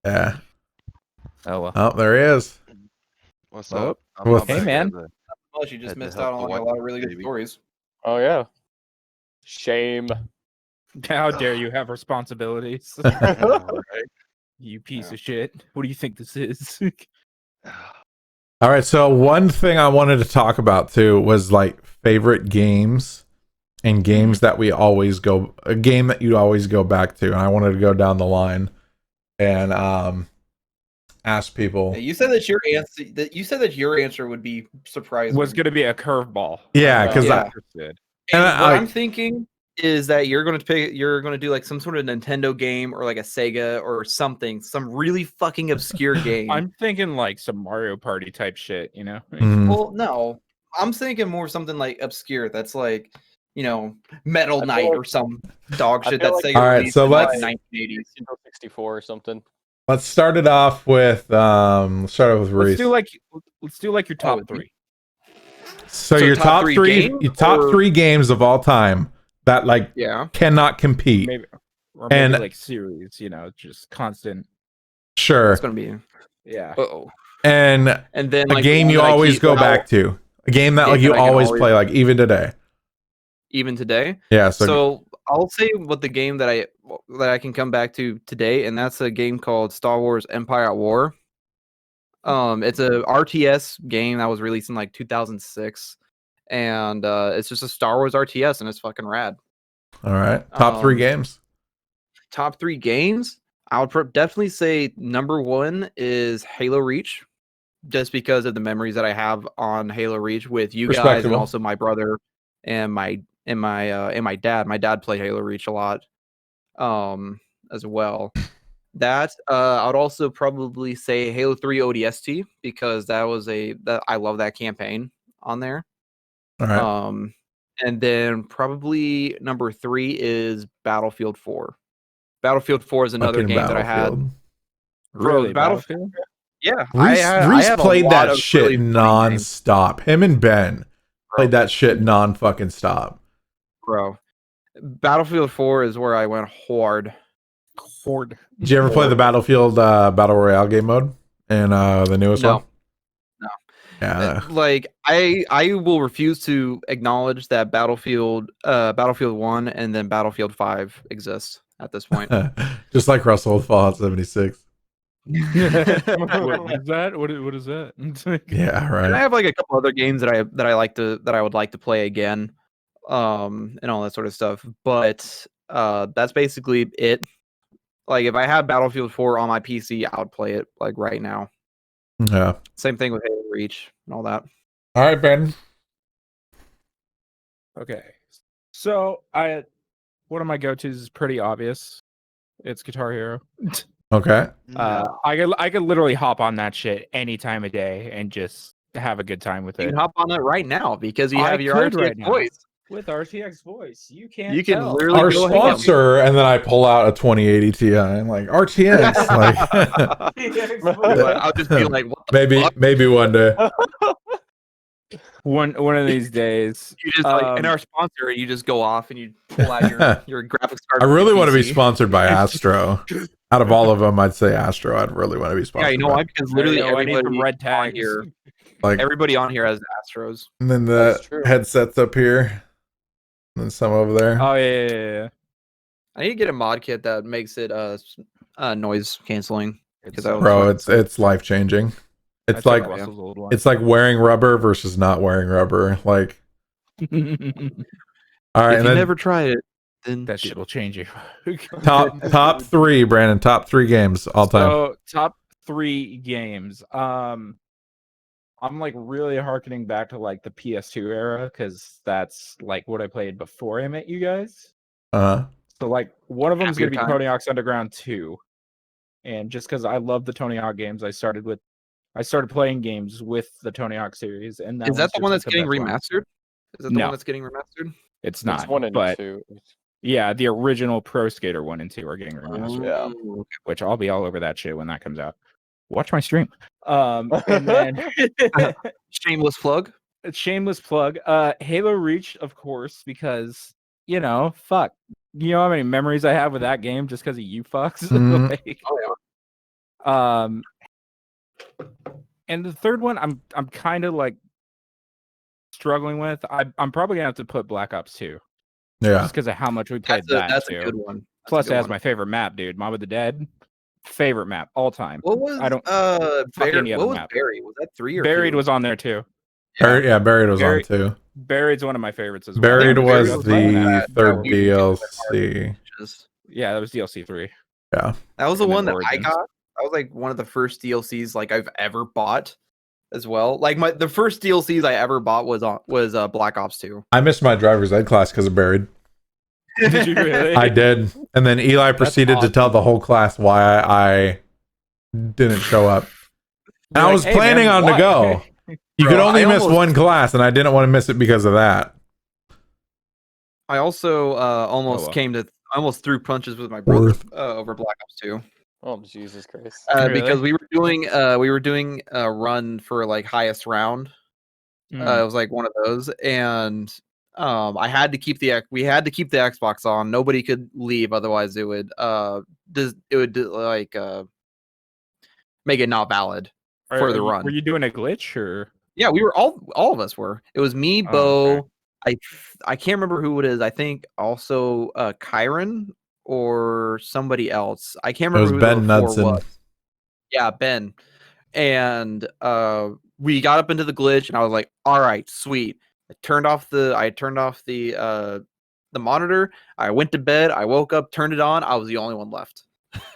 yeah. Oh well. Oh, there he is. What's Oh, up? well, hey, man. Plus, you just Had to missed help out on the like, a wife, lot of really good baby. stories. Oh yeah. Shame. How dare you have responsibilities? Alright. You piece of shit. What do you think this is? All right, so one thing I wanted to talk about too was like favorite games and games that we always go, a game that you always go back to, and I wanted to go down the line and ask people. Yeah, you said that your answer would be surprising. Was going to be a curveball. Yeah, because Yeah. interested. And and what I- I'm thinking is that you're going to do like some sort of Nintendo game or like a Sega or something, some really fucking obscure game. I'm thinking like some Mario Party type shit, you know? Well, no, I'm thinking more something like obscure. That's like, Metal Knight or some dog shit that Sega all right, released so in like let's 1980s. 64 or something. let's start it off with Reese. Let's do like your top three. So your top three three games of all time that cannot compete. Maybe like series, just constant. Sure. It's gonna be And then a game you always go back to. A game that you always play, like even today. Even today? Yeah. So I'll say what the game that I can come back to today, and that's a game called Star Wars Empire at War. It's a RTS game that was released in like 2006. And it's just a Star Wars RTS, and it's fucking rad. All right. Top three games. Top three games? I would definitely say number one is Halo Reach, just because of the memories that I have on Halo Reach with you guys, and also my brother and my dad. My dad played Halo Reach a lot, as well. That I would also probably say Halo 3 ODST, because I love that campaign on there. All right. And then probably number three is Battlefield 4. Battlefield 4 is another game that I had. Really, Battlefield? Yeah, Reese played that shit really non-stop. Him and Ben played that shit non-fucking stop. Bro, Battlefield 4 is where I went hard. Did you ever play the Battlefield Battle Royale game mode and the newest one? No. Yeah. Like I will refuse to acknowledge that Battlefield 1 and then Battlefield 5 exists at this point. Just like Russell with Fallout 76. What is that? What is that? Yeah, right. And I have like a couple other games that I would like to play again, and all that sort of stuff. But that's basically it. Like if I had Battlefield 4 on my PC, I would play it like right now. Yeah. Same thing with Halo Reach and all that. All right, Ben. Okay. So one of my go-tos is pretty obvious. It's Guitar Hero. Okay. I could literally hop on that shit any time of day and just have a good time with it. You can hop on it right now because you have your RTX voice. With RTX voice, you can literally our sponsor, and then I pull out a 2080 Ti. I'm like RTX. I'll just be like, what maybe one day. One of these days, you just and our sponsor, you just go off and you pull out your graphics card. I really want to be sponsored by Astro. Out of all of them, I'd say Astro. I'd really want to be sponsored. Yeah, you know why? Because literally everybody red tag here, everybody on here has Astros. And then the headsets up here, and then some over there. Oh yeah. I need to get a mod kit that makes it noise canceling. Bro, it's life changing. It's like wearing rubber versus not wearing rubber. Like, all right. If you never try it, then that shit will change you. top three, Brandon. Top three games all time. So top three games. I'm like really harkening back to like the PS2 era because that's like what I played before I met you guys. So like one of them is gonna be Tony Hawk's Underground 2, and just because I love the Tony Hawk games, I started playing games with the Tony Hawk series, and is that the one that's getting remastered? Is it the one that's getting remastered? It's not. It's 1 and 2. Yeah, the original Pro Skater 1 and 2 are getting remastered. Yeah. Which I'll be all over that shit when that comes out. Watch my stream. And then shameless plug. Shameless plug. Halo Reach, of course, because fuck. You know how many memories I have with that game just because of you fucks? And the third one, I'm kind of like struggling with. I'm probably gonna have to put Black Ops 2. Yeah, just because of how much we played that. That's too. A good one. Plus, it has my favorite map, dude. Mob of the Dead, favorite map all time. What was Buried? What was Buried? Was that 3 or Buried 2? was on there too. Yeah, Buried was on too. Buried's one of my favorites as well. Buried was the third DLC. Yeah, that was DLC 3. Yeah, that was the one that I got. That was like one of the first DLCs like I've ever bought as well. Like the first DLCs I ever bought was Black Ops 2. I missed my driver's ed class because of Buried. Did you really? I did. And then Eli proceeded to tell the whole class why I didn't show up. And I was planning on to go. You could only miss one class, and I didn't want to miss it because of that. I also almost threw punches with my brother over Black Ops 2. Oh Jesus Christ! Because we were doing a run for like highest round. It was like one of those, and we had to keep the Xbox on. Nobody could leave, otherwise it would make it not valid for the run. Were you doing a glitch or? Yeah, we were all of us were. It was me, Bo. Okay. I can't remember who it is. I think also Kyron or somebody else. I can't remember who Ben the Knudsen. was. Yeah, Ben. And we got up into the glitch, and I was like, "All right, sweet." I turned off the monitor. I went to bed. I woke up, turned it on. I was the only one left.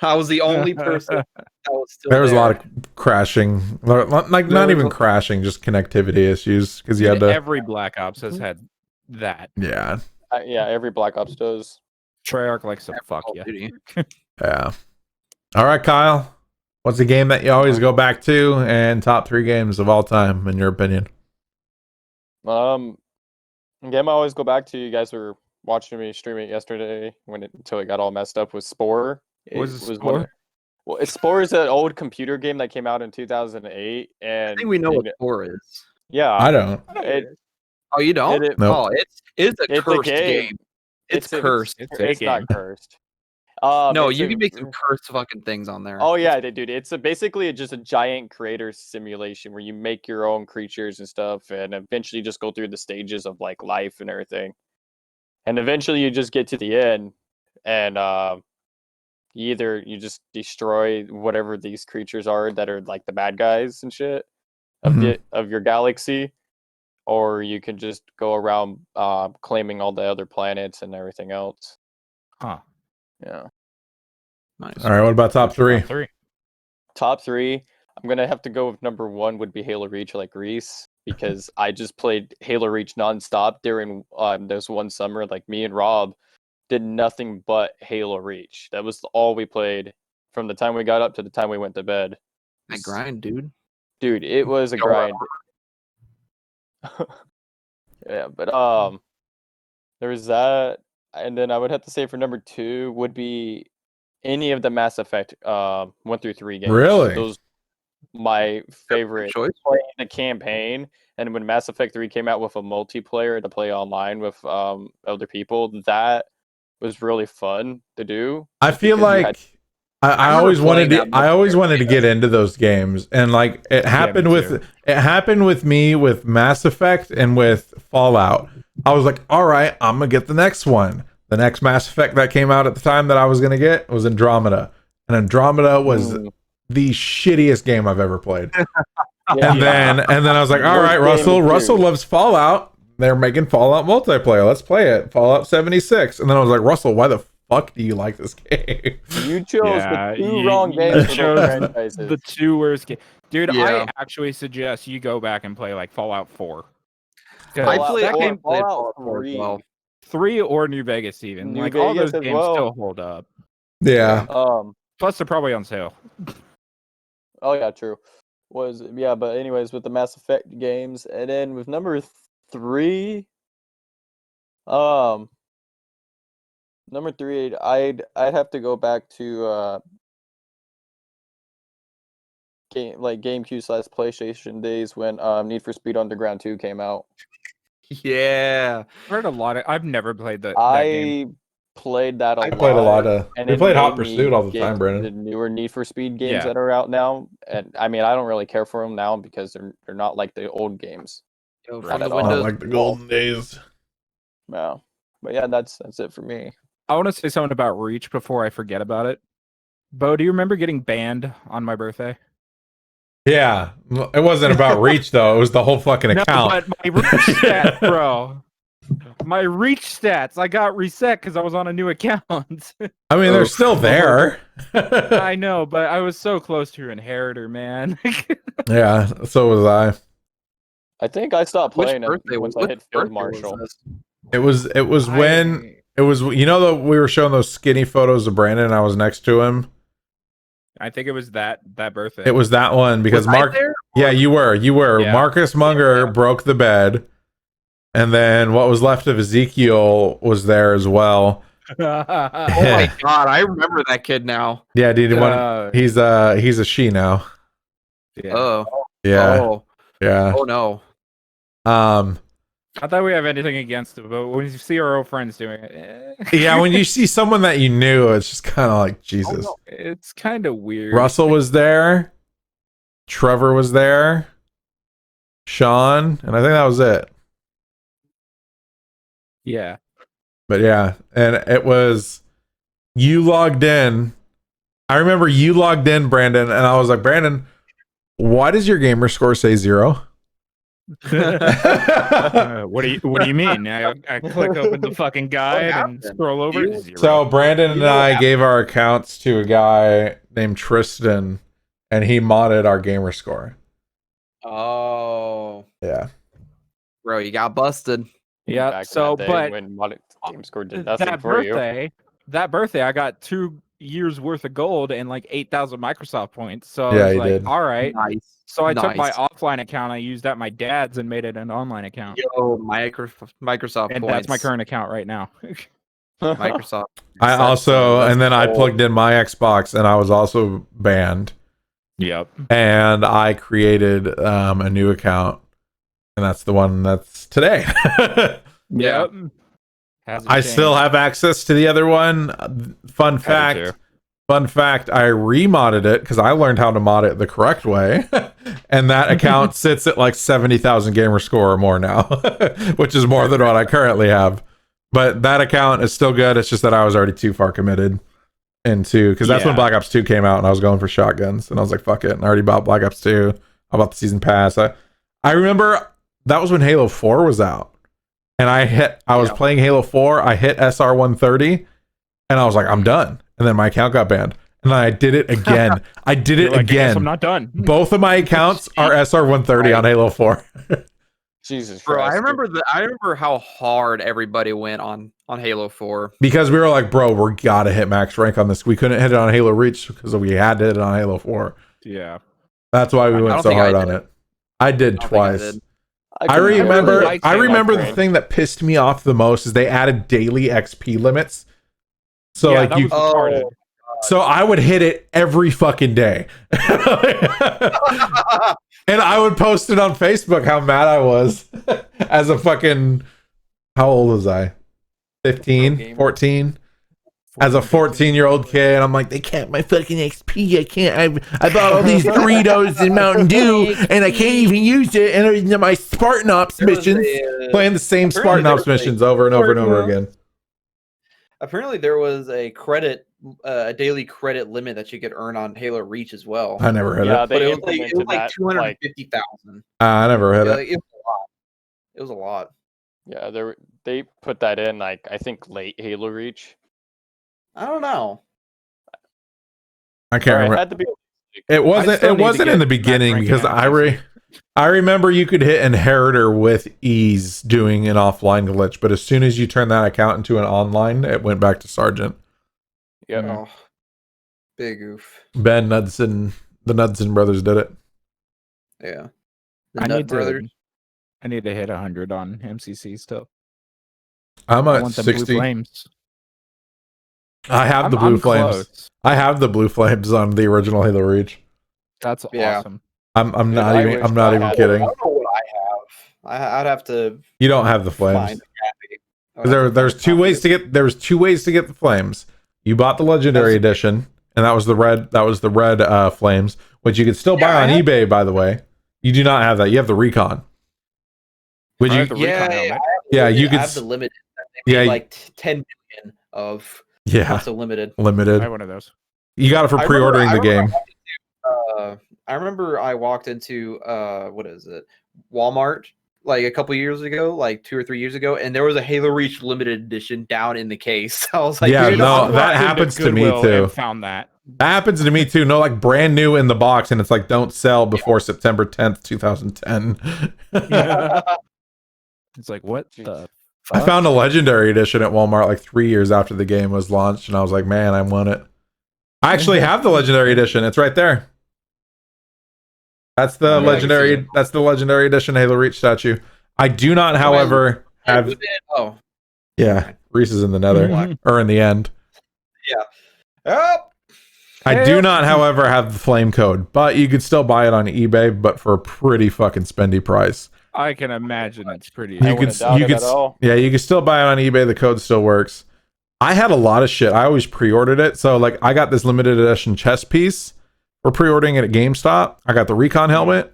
I was the only person that was still there was a lot of crashing, like not even crashing, just connectivity issues because you had to. Every Black Ops has had that. Yeah. Yeah, every Black Ops does. Treyarch likes to fuck you. Yeah. All right, Kyle. What's the game that you always go back to, and top 3 games of all time, in your opinion? Game I always go back to. You guys were watching me stream it yesterday until it got all messed up with Spore. Spore? Spore is an old computer game that came out in 2008, and I think we know what Spore is. Yeah, I don't. Oh, you don't? Nope. It's a cursed game. It's cursed. It's not cursed. No, you can make some cursed fucking things on there. Oh yeah, dude. It's basically just a giant creator simulation where you make your own creatures and stuff, and eventually just go through the stages of like life and everything. And eventually you just get to the end, and either you just destroy whatever these creatures are that are like the bad guys and shit of your galaxy, or you can just go around claiming all the other planets and everything else. Huh. Yeah. Nice. All right, what about top 3? Top 3, I'm gonna have to go with number 1 would be Halo Reach, like Reese, because I just played Halo Reach nonstop during this one summer. Like me and Rob did nothing but Halo Reach. That was all we played from the time we got up to the time we went to bed. That grind, dude. Dude, it was a grind. Yeah, but there was that, and then I would have to say for number 2 would be any of the Mass Effect 1 through 3 games. Really? Those my favorite. Choice. Playing the campaign, and when Mass Effect 3 came out with a multiplayer to play online with other people, that was really fun to do. I feel like I always wanted to get into those games, and like it happened with me with Mass Effect and with Fallout. I was like, all right, I'm gonna get the next one. The next Mass Effect that came out at the time that I was gonna get was Andromeda, and Andromeda was the shittiest game I've ever played. And then I was like, all right, Russell loves Fallout. They're making Fallout multiplayer. Let's play it. Fallout 76. And then I was like, Russell, why the fuck do you like this game? You chose the 2 wrong games for those franchises. The 2 worst games. Dude, Yeah. I actually suggest you go back and play like Fallout 4. I played Fallout 3 as well. 3 or New Vegas even. New like all Vegas those as games well. still hold up. Yeah. Plus they're probably on sale. Oh yeah, true. But anyways, with the Mass Effect games, and then with number 3, number 3, I'd have to go back to GameCube/PlayStation days when Need for Speed Underground 2 came out. Yeah. I've heard a lot of. I've never played that I game. played that a lot. I played a lot of. And we it played Hot made Pursuit me all the get time, Brandon. The newer Need for Speed games Yeah. that are out now, and I mean, I don't really care for them now because they're not like the old games. Yo, Not from at the all. Not windows. like the golden days. No, but yeah, that's it for me. I want to say something about Reach before I forget about it. Bo, do you remember getting banned on my birthday? Yeah, it wasn't about Reach though. It was the whole fucking account. No, but my Reach stats, bro. My Reach stats. I got reset because I was on a new account. I mean, they're still there. I know, but I was so close to your inheritor, man. Yeah, so was I. I think I stopped Which playing it birthday once was I hit which Field birthday was Marshal. this? It was when It was, we were showing those skinny photos of Brandon and I was next to him. I think it was that birthday. It was that one because Yeah, you were. Yeah. Marcus Munger broke the bed. And then what was left of Ezekiel was there as well. Oh my god, I remember that kid now. Yeah, dude. He's a she now. Yeah. Oh. Yeah. Oh. Yeah. Oh no. Not that we have anything against it, but when you see our old friends doing it, Yeah, when you see someone that you knew, it's just kind of like, Jesus. no, it's kind of weird. Russell was there. Trevor was there. Sean. And I think that was it. Yeah. But yeah, and it was, you logged in. I remember you logged in, Brandon, and I was like, Brandon, why does your gamer score say 0? What do you mean? I click open the fucking guide and scroll over. So Brandon and I gave our accounts to a guy named Tristan, and he modded our gamer score. Oh. Yeah. Bro, you got busted. Yeah. Back in So, that day but when game score did nothing for you. That birthday, I got 2 years worth of gold and like 8,000 Microsoft points. So Yeah, I was you like, did. all right. Nice. So I took my offline account, I used that my dad's and made it an online account. Yo, Microsoft And points. that's my current account right now. Microsoft. I also, and then I plugged in my Xbox, and I was also banned. Yep. And I created a new account, and that's the one that's today. Yep. I still have access to the other one. Fun fact, I remodded it because I learned how to mod it the correct way. And that account sits at like 70,000 gamer score or more now, which is more than what I currently have. But that account is still good. It's just that I was already too far committed into, because that's when Black Ops 2 came out and I was going for shotguns, and I was like, fuck it. And I already bought Black Ops 2. I bought the season pass. I remember that was when Halo 4 was out. And I was playing Halo 4. I hit SR 130, and I was like, I'm done. And then my account got banned. And I did it again. I did it again. I'm not done. Both of my accounts are SR 130 on Halo 4. Jesus Bro, Christ. I remember how hard everybody went on Halo 4. Because we were like, bro, we gotta hit max rank on this. We couldn't hit it on Halo Reach because we had to hit it on Halo 4. Yeah. That's why we went so hard on it. I did twice. I remember the thing that pissed me off the most is they added daily XP limits. So like you so I would hit it every fucking day. And I would post it on Facebook how mad I was as a fucking, how old was I? 15, 14? As a 14-year-old kid, and I'm like, they capped my fucking XP. I can't. I bought all these Doritos and Mountain Dew, and I can't even use it. And my Spartan Ops missions, playing the same Spartan Ops missions over and over and over again. Apparently, there was a daily credit limit that you could earn on Halo Reach as well. I never hit it. But it was like 250,000. I never hit it. It was a lot. Yeah, they put that in like I think late Halo Reach. I don't know. I can't remember. It wasn't in the beginning because I remember you could hit Inheritor with ease doing an offline glitch, but as soon as you turn that account into an online, it went back to Sergeant. Yeah. Oh, big oof. Ben Knudsen, the Knudsen brothers did it. Yeah. I need to hit 100 on MCC still. I'm I at want the 60. blue flames. I have the blue flames. Close. I have the blue flames on the original Halo Reach. That's awesome. I'm not even kidding. I don't know what I have. I'd have to. You don't have the flames. There's two ways to get the flames. You bought the legendary edition, and that was the red flames, which you could still buy on eBay, by the way. You do not have that. You have the recon. Would you? You could have the limited. Like 10 million of. Yeah. So limited. I have one of those. You got it for pre-ordering the game. I remember I walked into what is it? Walmart like a couple years ago, like 2 or 3 years ago, and there was a Halo Reach limited edition down in the case. I was like, that happens to me too. Found that. That happens to me too. No, like brand new in the box, and it's like don't sell before September 10th, 2010. It's like what the I found a legendary edition at Walmart like 3 years after the game was launched, and I was like, man, I want it. I actually have the legendary edition. It's right there. That's the legendary. That's the legendary edition Halo Reach statue. I do not, however, have. Oh, yeah, Reese is in the nether or in the end. Yeah. Oh. I do not, however, have the flame code, but you could still buy it on eBay, but for a pretty fucking spendy price. I can imagine it's pretty. You could still buy it on eBay. The code still works. I had a lot of shit. I always pre-ordered it. So like I got this limited edition chest piece for pre-ordering it at GameStop. I got the recon helmet.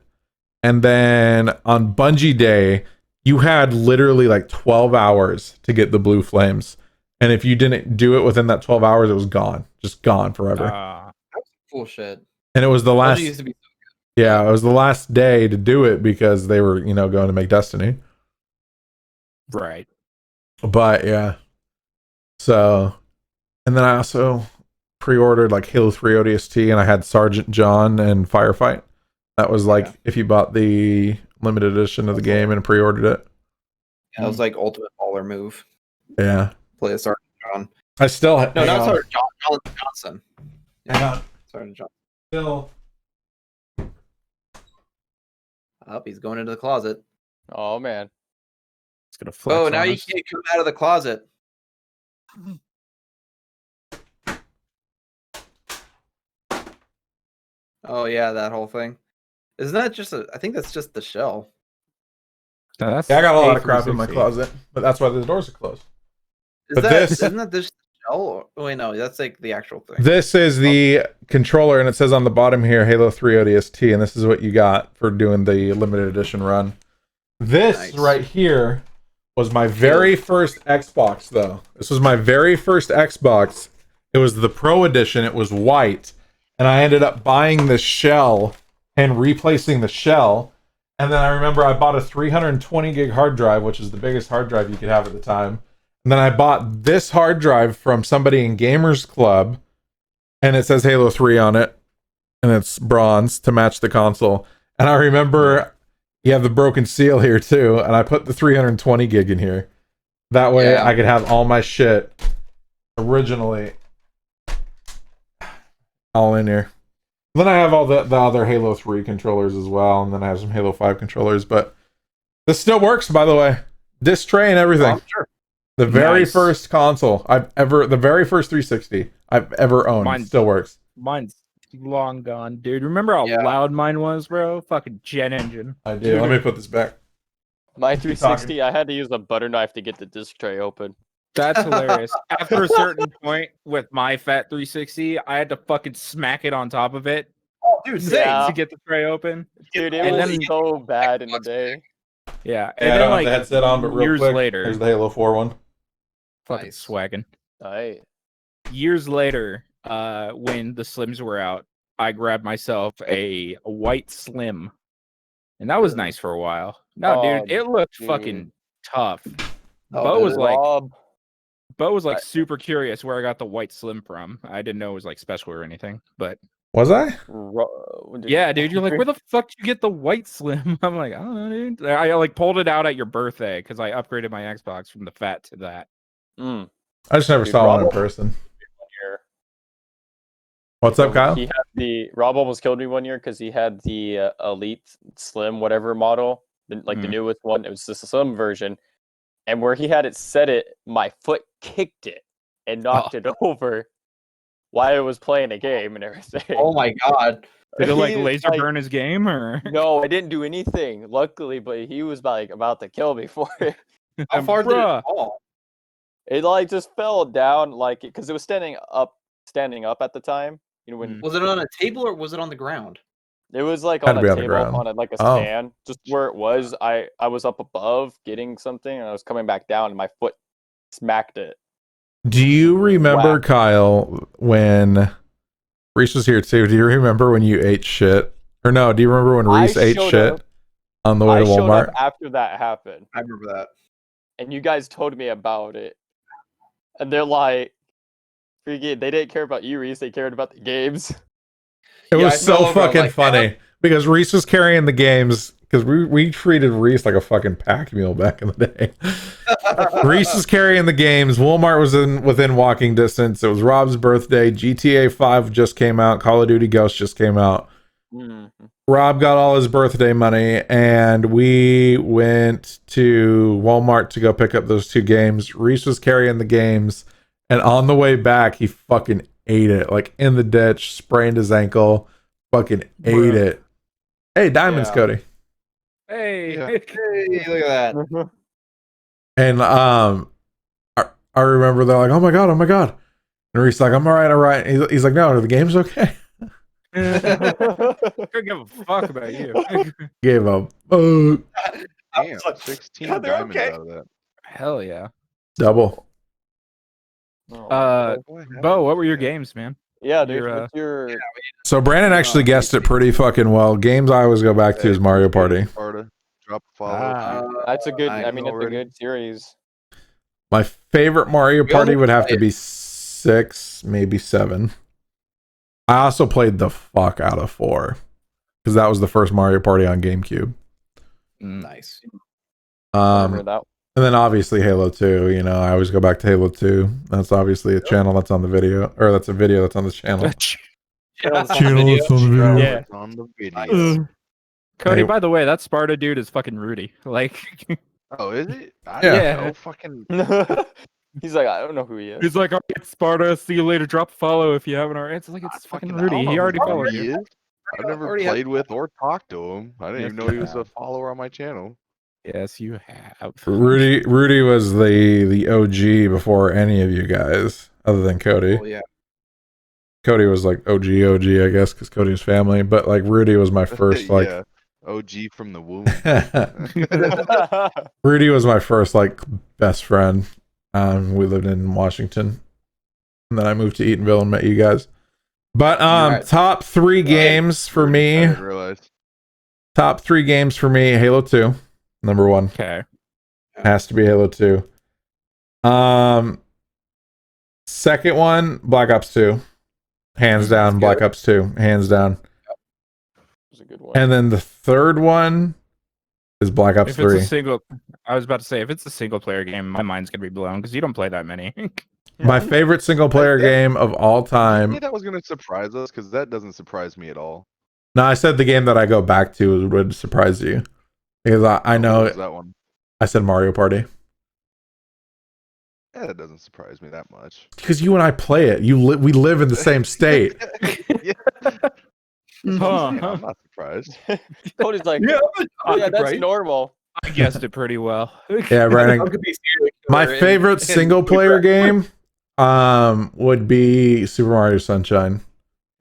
And then on Bungie Day, you had literally like 12 hours to get the blue flames. And if you didn't do it within that 12 hours, it was gone. Just gone forever. That's cool shit. And it was the last used to be so yeah, it was the last day to do it because they were, going to make Destiny. Right. But yeah. So, and then I also pre-ordered like Halo 3 ODST, and I had Sergeant John and Firefight. That was like if you bought the limited edition of the game and pre-ordered it. Yeah, it was like ultimate baller move. Yeah. Play a Sergeant John. I still no, not Sergeant John. Johnson. Yeah. Sergeant John. Still. Oh, he's going into the closet. Oh man. It's gonna flex. Oh, now you can't come out of the closet. Oh yeah, that whole thing. Isn't that just I think that's just the shell. No, that's I got a lot of crap in my closet, but that's why the doors are closed. Isn't that this shell? Oh, wait, no, that's like the actual thing. This is the controller, and it says on the bottom here, Halo 3 ODST, and this is what you got for doing the limited edition run. This right here was my very first Xbox, though. This was my very first Xbox. It was the Pro Edition. It was white, and I ended up buying this shell and replacing the shell. And then I remember I bought a 320 gig hard drive, which is the biggest hard drive you could have at the time. And then I bought this hard drive from somebody in Gamers Club, and it says Halo 3 on it, and it's bronze to match the console. And I remember you have the broken seal here too, and I put the 320 gig in here. That way I could have all my shit originally all in here. Then I have all the other Halo 3 controllers as well, and then I have some Halo 5 controllers, but this still works, by the way. Disc tray and everything. Oh, sure. The very first console the very first 360 I've ever owned still works. Mine's long gone, dude. Remember how loud mine was, bro? Fucking jet engine. I do. Dude. Let me put this back. My 360, I had to use a butter knife to get the disc tray open. That's hilarious. After a certain point with my fat 360, I had to fucking smack it on top of it. Oh, dude, to get the tray open. Dude, it was so bad in the day. Yeah, and then like the headset on, but years real quick, later, there's the Halo 4 one. Fucking swagging. Right. Years later, when the Slims were out, I grabbed myself a white Slim, and that was nice for a while. No, dude, it looked fucking tough. Bo was like super curious where I got the white Slim from. I didn't know it was like special or anything, but was I? Yeah, dude. You're like, where the fuck did you get the white Slim? I'm like, I don't know, dude. I like pulled it out at your birthday because I upgraded my Xbox from the fat to that. I just never saw one in person. What's up, Kyle? He had Rob almost killed me one year because he had the Elite Slim whatever model, the newest one. It was just a Slim version. And where he had it set my foot kicked it and knocked it over while I was playing a game and everything. Oh my god. Did it like laser burn his game or? No, I didn't do anything, luckily, but he was like about to kill me for it. How far did it fall? It like just fell down like because it was standing up at the time. You know when was it on a table or was it on the ground? It was like on a table on like a stand, just where it was. I was up above getting something, and I was coming back down, and my foot smacked it. Do you remember, Kyle, when Reese was here too? Do you remember when you ate shit? Or no? Do you remember when Reese ate shit on the way to Walmart? After that happened, I remember that. And you guys told me about it, and they're like, they didn't care about you, Reese. They cared about the games. It was so fucking funny because Reese was carrying the games. because we treated Reese like a fucking pack mule back in the day. Reese was carrying the games. Walmart was within walking distance. It was Rob's birthday. GTA 5 just came out. Call of Duty Ghosts just came out. Rob got all his birthday money, and we went to Walmart to go pick up those 2 games. Reese was carrying the games, and on the way back, he fucking ate it. Like in the ditch, sprained his ankle, fucking ate it. Hey, Diamonds, Cody. Hey, Hey, look at that. And I remember they're like, oh my god. And Reese's like, I'm all right. He's like, no, the game's okay. Couldn't give a fuck about you. Gave up. Damn, 16 diamonds out of that. Hell yeah. Double. Bo, what were your games, man? Yeah, dude. What's your... So Brandon actually guessed it pretty fucking well. Games I always go back to is Mario Party. Drop a follow. That's a good. I mean, it's a good series. My favorite Mario Party would have to be 6, maybe 7. I also played the fuck out of 4 because that was the first Mario Party on GameCube. Nice. And then obviously Halo 2. You know, I always go back to Halo 2. That's obviously a channel that's on the video, or that's a video that's on this channel. Channel that's on the video. Yeah. On the video. Cody, Hey. by the way, that Sparta dude is fucking Rudy. Like, Oh, is it? I Yeah. don't know, fucking. He's like, I don't know who he is. he's like, all right, Sparta, see you later. Drop a follow if you haven't already. It's like, it's fucking I don't Rudy. know He who already followed he you. is. I've never Already have- played with or talked to him. I didn't even know he was a follower on my channel. Yes, you have. Rudy was the OG before any of you guys, other than Cody. Oh, yeah. Cody was like OG, I guess, because Cody's family. But like Rudy was my first like. Yeah, OG from the womb. Rudy was my first like best friend. We lived in Washington, and then I moved to Eatonville and met you guys. But Right. top 3 games for I me. didn't realize. Top 3 games for me. Halo 2, number 1. Okay. Has to be Halo 2. Second one, Black Ops 2. Hands down, Black Ops 2. Hands down. was a good one. And then the third one is Black Ops If 3. it's a single, I was about to say, if it's a single player game, my mind's gonna be blown because you don't play that many. My favorite single player game of all I time. knew that was going to surprise us because that doesn't surprise me at all. No, I said the game that I go back to would surprise you. Because I What know was that one? I said Mario Party. Yeah, that doesn't surprise me that much. Because you and I play it. We live in the same state. Yeah. Huh. I'm not surprised. Cody's like, Yeah, yeah, that's right? normal. I guessed it pretty well. Yeah, Brandon. Could be serial My killer favorite and single player game would be Super Mario Sunshine.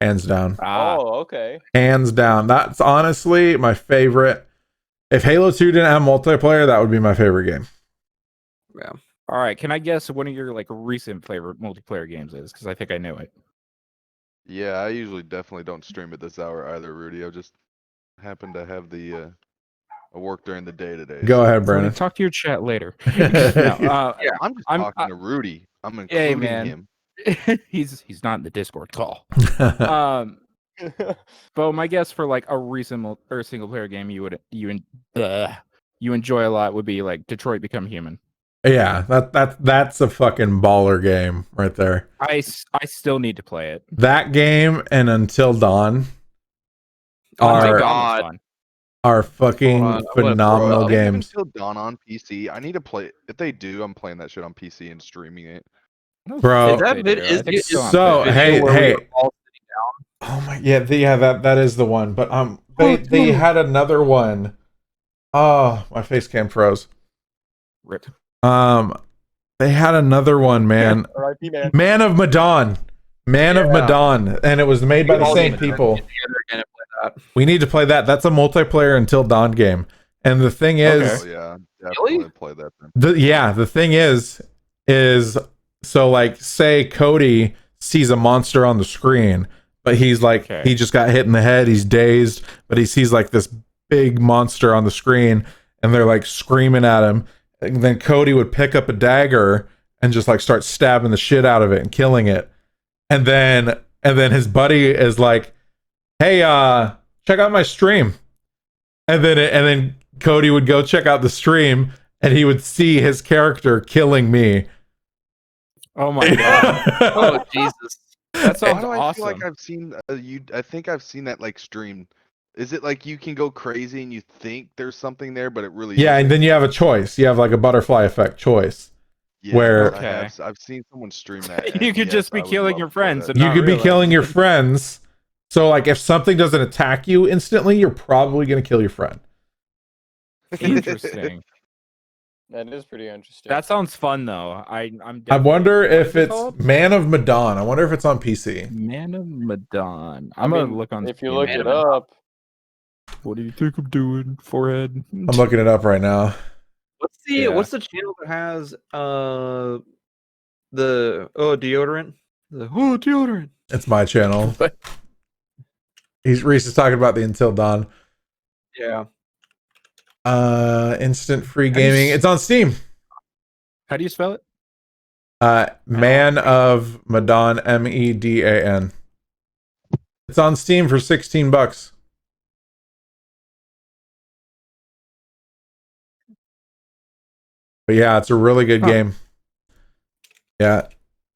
Hands down. Oh, okay. Hands down. That's honestly my favorite. If Halo 2 didn't have multiplayer, that would be my favorite game. Yeah. All right, can I guess one of your like recent favorite multiplayer games is? Because I think I knew it. Yeah, I usually definitely don't stream at this hour either, Rudy. I just happen to have the I work during the day today. Go ahead, Brandon. Brandon. Talk to your chat later. No, Yeah. I'm just I'm- talking to Rudy. I'm Hey, including man. him. he's not in the Discord call. But my guess for like a recent or single player game you enjoy a lot would be like Detroit Become Human. Yeah, that's a fucking baller game right there. I still need to play it. That game and Until Dawn Oh my are God. are fucking Hold on, phenomenal Bro, they haven't games. Until Dawn on PC. I need to play. If they do, I'm playing that shit on PC and streaming it. Bro. Is that They vid- do. I is- think it's is- still on So, Twitch. hey, where we hey. were all sitting down? Oh my yeah, that is the one. But they had another one. Oh, my face cam froze. Rip. They had another one, man. R.I.P. man. Man of Medan. Man of Yeah. Medan. And it was made by We the all same need to people. get together again and play that. We need to play that. That's a multiplayer Until Dawn game. And the thing is, Oh yeah, definitely play that then. the thing is so like say Cody sees a monster on the screen, but he's like Okay. he just got hit in the head, he's dazed, but he sees like this big monster on the screen and they're like screaming at him. And then Cody would pick up a dagger and just like start stabbing the shit out of it and killing it. And then his buddy is like, "Hey, check out my stream." and then Cody would go check out the stream, and he would see his character killing me. Oh my god. Oh Jesus. That sounds Why do I feel like awesome. I've seen I think I've seen that like streamed. Is it like you can go crazy and you think there's something there, but it really Yeah, isn't? and then you have a choice. You have like a butterfly effect choice. Yeah, where- I I've seen someone stream that. You and could yes, just be I would killing love your to play friends that. and You not could be realize killing it. your friends. So like if something doesn't attack you instantly, you're probably gonna kill your friend. Interesting. That is pretty interesting. That sounds fun though. I'm I definitely- wonder what if is it it's called? Man of Medan. I wonder if it's on PC. Man of Medan. I I'm gonna mean, look on. if you Steam. look Man it of up, What do you think I'm doing? Forehead. I'm looking it up right now. Yeah. What's the channel that has the deodorant? The deodorant. It's my channel. What? Reese is talking about the Until Dawn. Yeah. Instant free How do you gaming. s- It's on Steam. How do you spell it? Man of Medan, Medan. It's on Steam for $16. But yeah, it's a really good Huh. game. Yeah,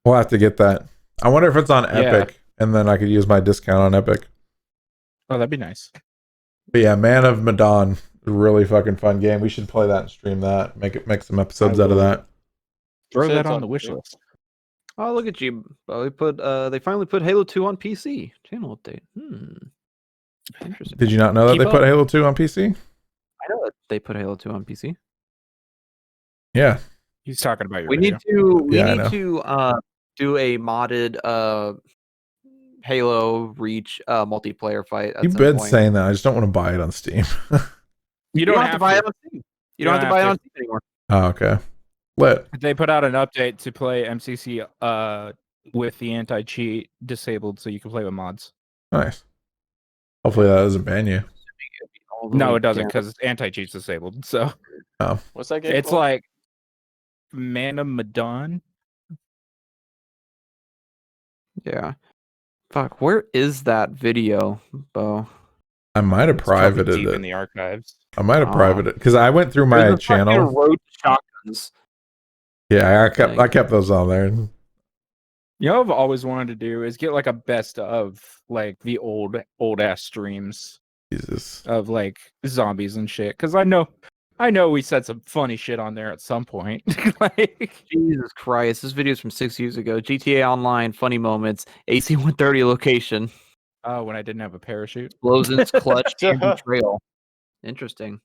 we'll have to get that. I wonder if it's on Epic, and then I could use my discount on Epic. Oh, that'd be nice. But yeah, Man of Medan, really fucking fun game. We should play that and stream that. Make some episodes out of will. that. Throw Says that on on the wish Steam. list. Oh, look at you. They finally put Halo 2 on PC. Channel update. Interesting. Did you not know that Keep they put up. Halo 2 on PC? I know that they put Halo 2 on PC. Yeah. He's talking about your We video. need to Yeah, I know. do a modded Halo Reach multiplayer fight at You've some been point. saying that. I just don't want to buy it on Steam. You You don't have to buy it on Steam. You don't have to buy it on Steam anymore. Oh, okay. Lit. They put out an update to play MCC with the anti-cheat disabled, so you can play with mods. Nice. Hopefully that doesn't ban you. All the No, way it doesn't down. because anti-cheat's disabled. So what's that game? it's called? like Man of Medan. Yeah. Fuck, where is that video, Bo? I might have It's probably privated deep in it. the archives. I might have Oh. privated it because I went through my There's the fucking channel. Roach shotguns. Yeah, Dang. I kept those on there. You know what I've always wanted to do is get like a best of like the old ass streams Jesus. of like zombies and shit. Because I know we said some funny shit on there at some point. Like Jesus Christ, this video's from 6 years ago. GTA Online, funny moments, AC-130 location, when I didn't have a parachute. explosions, clutch, and betrayal. Interesting.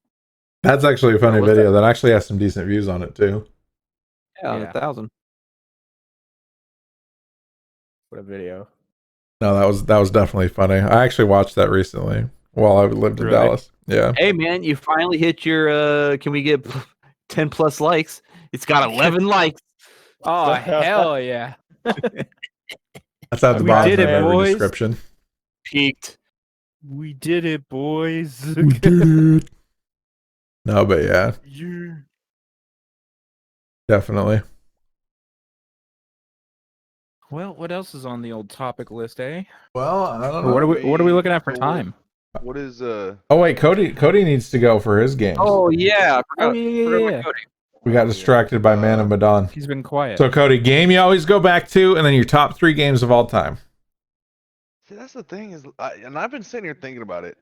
That's actually a funny what's video. That actually has some decent views on it too. Yeah, Yeah. 1,000. What a video. No, that was definitely funny. I actually watched that recently while I lived in Really? Dallas. Yeah. Hey man, you finally hit your can we get 10 plus likes? It's got 11 likes. Oh hell yeah. That's at the We bottom did of it, every boys. description. Peaked. We did it, boys. No, but yeah, Yeah. definitely. Well, what else is on the old topic list, eh? Well, I don't Or what are we looking at for So time? What is Oh wait, Cody needs to go for his games. Oh yeah, I Oh forgot. yeah, forgot yeah, about yeah. Cody. We got distracted by Man of Medan. He's been quiet. So Cody, game you always go back to, and then your top 3 games of all time. See, that's the thing is, and I've been sitting here thinking about it.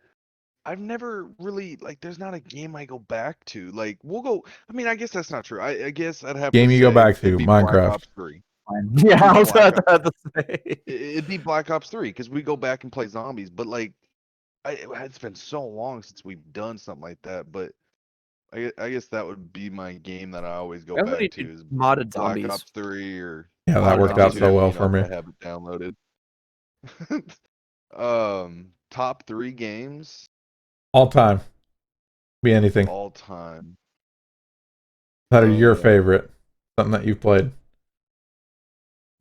I've never really like. There's not a game I go back to. Like we'll go. I mean, I guess that's not true. I guess I'd have Game to you go say back to, it'd be Black Minecraft. Ops 3. Yeah, I was Black about to say. It'd be Black Ops 3 because we go back and play zombies. But like, it's been so long since we've done something like that. But I guess that would be my game that I always go Everybody back to did is modded Black zombies. Ops 3 or Yeah, that Black worked Ops out 2, so well you for know, me. if I have it downloaded. Top 3 games All time. Be anything. all time. That are your Oh. favorite. Something that you've played.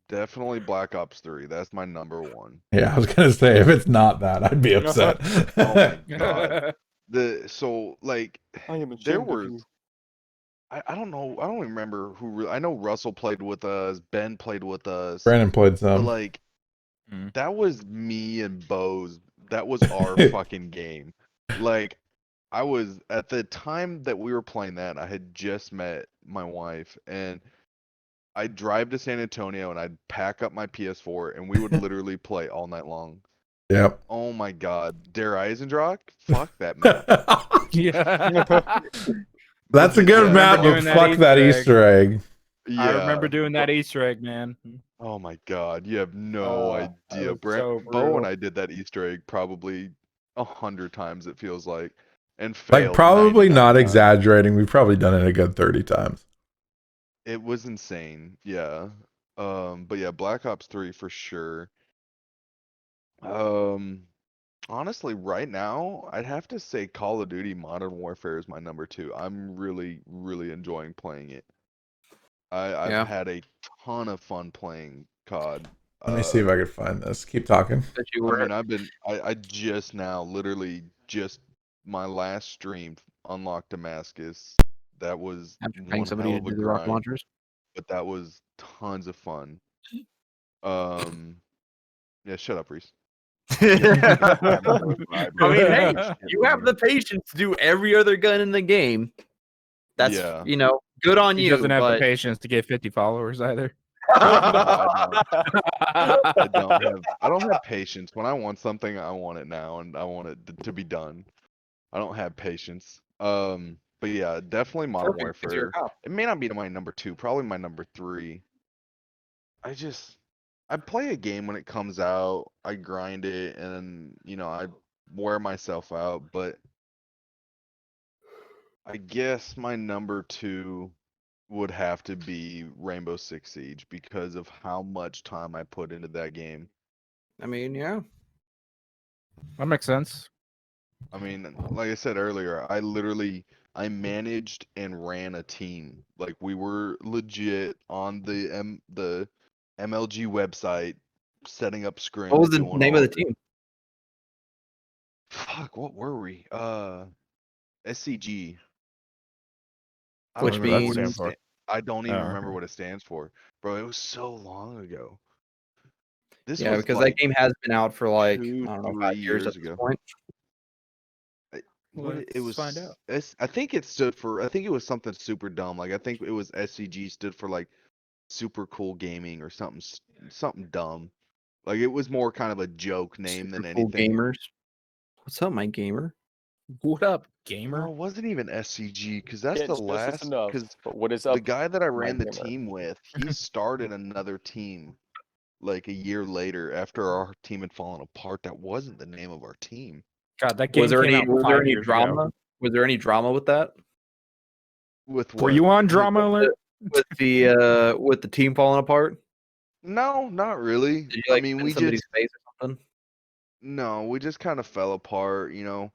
Definitely Black Ops 3. That's my number 1. Yeah, I was gonna say if it's not that, I'd be upset. Oh my god. Like I am there ashamed of were you. I don't know. I don't even remember who. I know Russell played with us. Ben played with us. Brandon played But some. like, Mm. that was me and Bo's. That was our fucking game. Like, I was at the time that we were playing that, I had just met my wife, and I'd drive to San Antonio and I'd pack up my PS4 and we would literally play all night long. Yep. Oh my god. Der Eisendrache? Fuck that map. Yeah. That's a good Yeah. map, but doing that fuck that Easter egg. Easter egg. I remember Yeah. doing that Easter egg, man. Oh my god, you have no That idea. was so Bo and brutal. I did that Easter egg probably 100 times, it feels like, and Like, failed probably 99 not times. exaggerating. We've probably done it a good 30 times. It was insane, yeah. But yeah, Black Ops 3 for sure. Honestly, right now, I'd have to say Call of Duty Modern Warfare is my number 2. I'm really, really enjoying playing it. I've Yeah. had a ton of fun playing COD. Let me see if I can find this. Keep talking. That you I were mean, I just now, literally just my last stream unlocked Damascus. That was after one paying somebody hell to of a do the rocket grind, launchers. but that was tons of fun. Yeah, shut up, Reese. I mean, hey, you have the patience to do every other gun in the game. That's Yeah. good on He you. doesn't have the But patience to get 50 followers either. I don't have patience. When I want something, I want it now, and I want it to be done. I don't have patience. But yeah, definitely Modern perfect, 'cause you're a Warfare. cop. It may not be my number 2, probably my number 3. I play a game when it comes out, I grind it, and I wear myself out, but I guess my number 2 would have to be Rainbow Six Siege because of how much time I put into that game. I mean, yeah. That makes sense. I mean, like I said earlier, I managed and ran a team. Like we were legit on the MLG website, setting up scrims. What was the doing name all of the team? Fuck, what were we? SCG. I Which don't remember what it means- for. I don't even Oh, remember okay. what it stands for, bro. It was so long ago. This Yeah, was because like that game has been out for like 2, I don't know 3 5 years at years this ago. point. What it Let's was, find out. I think it stood for. I think it was something super dumb. Like I think it was SCG stood for like super cool gaming or something dumb. Like it was more kind of a joke name Super than cool anything. gamers. What's up, my gamer? What up, No, gamer? it wasn't even SCG because that's Yeah, the it's just last. enough. Because But what is the up? guy that I ran the gamer? team with, he started another team like a year later after our team had fallen apart. That wasn't the name of our team. God, that game Was there came any out was there 5 any years drama? ago. Was there any drama with that? With Were what? you on Drama Alert? With the team falling apart? No, not really. Did you I like mean, spin we somebody's just face or something? no, we just kind of fell apart. I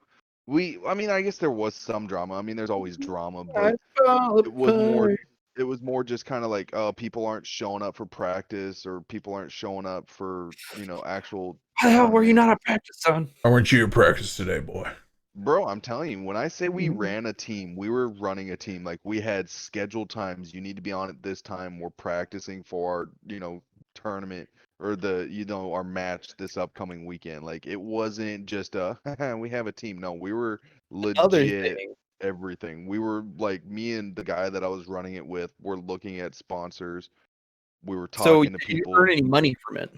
mean, I guess there was some drama. I mean, there's always drama, but it was more just kind of like, oh, people aren't showing up for practice or people aren't showing up for, actual Why the hell were you tournaments. not at practice, son? Why weren't you at practice today, boy? Bro, I'm telling you, when I say we ran a team, we were running a team. Like we had scheduled times. You need to be on at this time. We're practicing for our, tournament or our match this upcoming weekend. Like it wasn't just we have a team. No, we were Other legit thing, everything. We were like me and the guy that I was running it with were looking at sponsors. We were so talking to did you people. earn any money from it?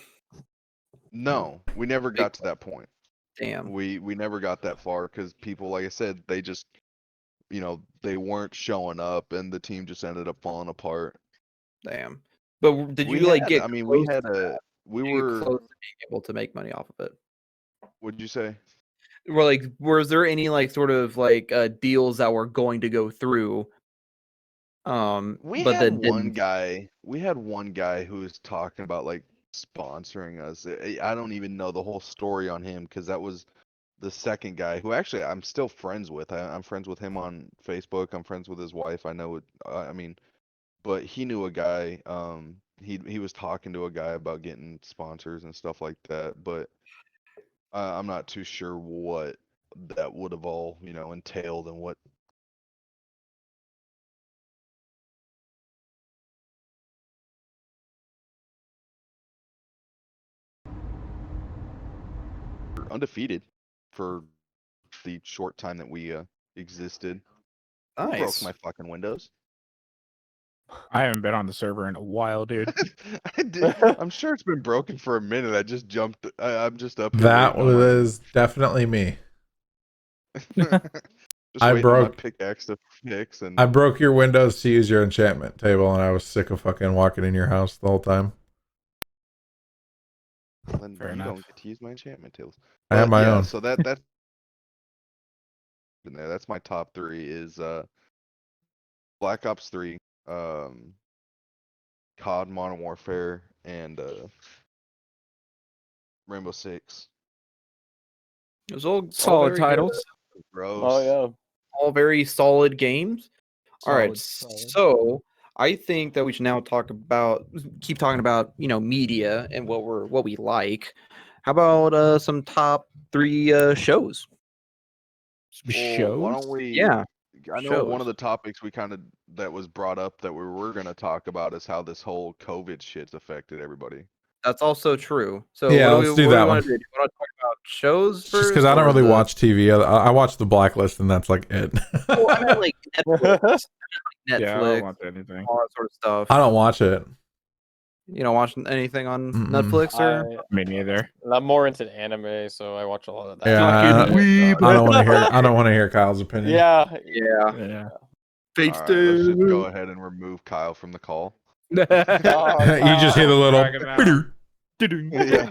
No, we never got to that point. Damn. We never got that far because people, like I said, they just they weren't showing up and the team just ended up falling apart. Damn. But did We you like had, get I mean, close we had to that? we Did you get were, close to being able to make money off of it? what'd you say? Well, like, was there any like sort of like deals that were going to go through? We But had then one didn't. guy, who was talking about like sponsoring us. I don't even know the whole story on him because that was the second guy who actually I'm still friends with. I'm friends with him on Facebook. I'm friends with his wife. I know it, I mean, but he knew a guy. He was talking to a guy about getting sponsors and stuff like that. But I'm not too sure what that would have all entailed and what. Undefeated for the short time that we existed. Who broke Nice. my fucking windows? I haven't been on the server in a while, dude. I did. I'm sure it's been broken for a minute. I just jumped. I'm just up here. That waiting on my- was definitely me. just I waiting on my broke- pickaxe to fix, and I broke your windows to use your enchantment table, and I was sick of fucking walking in your house the whole time. then Fair you enough. don't get to use my enchantment tables. I have my own. So that's in there. That's my top 3 is Black Ops 3, COD Modern Warfare, and Rainbow Six. Those all Solid very good, titles. Gross. Oh yeah. all very solid games. All right, Solid. so I think that we should now keep talking about media and what we like. How about some top 3 shows? Well, why don't we? Yeah, I know one shows. of the topics that was brought up that we were gonna talk about is how this whole COVID shit's affected everybody. That's also true. So Yeah, what let's do do we that want one. to do? Do you want to talk about shows Just first? because I don't or really the- watch TV. I watch the Blacklist, and that's like it. Well, I meant like Netflix, Yeah, I don't Netflix, want anything. all that sort of stuff. I don't watch it. You don't watch anything on Mm-mm. Netflix or? Me neither. I'm more into anime, so I watch a lot of that. Yeah, Fucking weeb. I don't want to hear. I don't want to hear Kyle's opinion. Yeah. Yeah. Yeah. Face All right, let's just go ahead and remove Kyle from the call. You just hear the little. Drag 'em out. Yeah.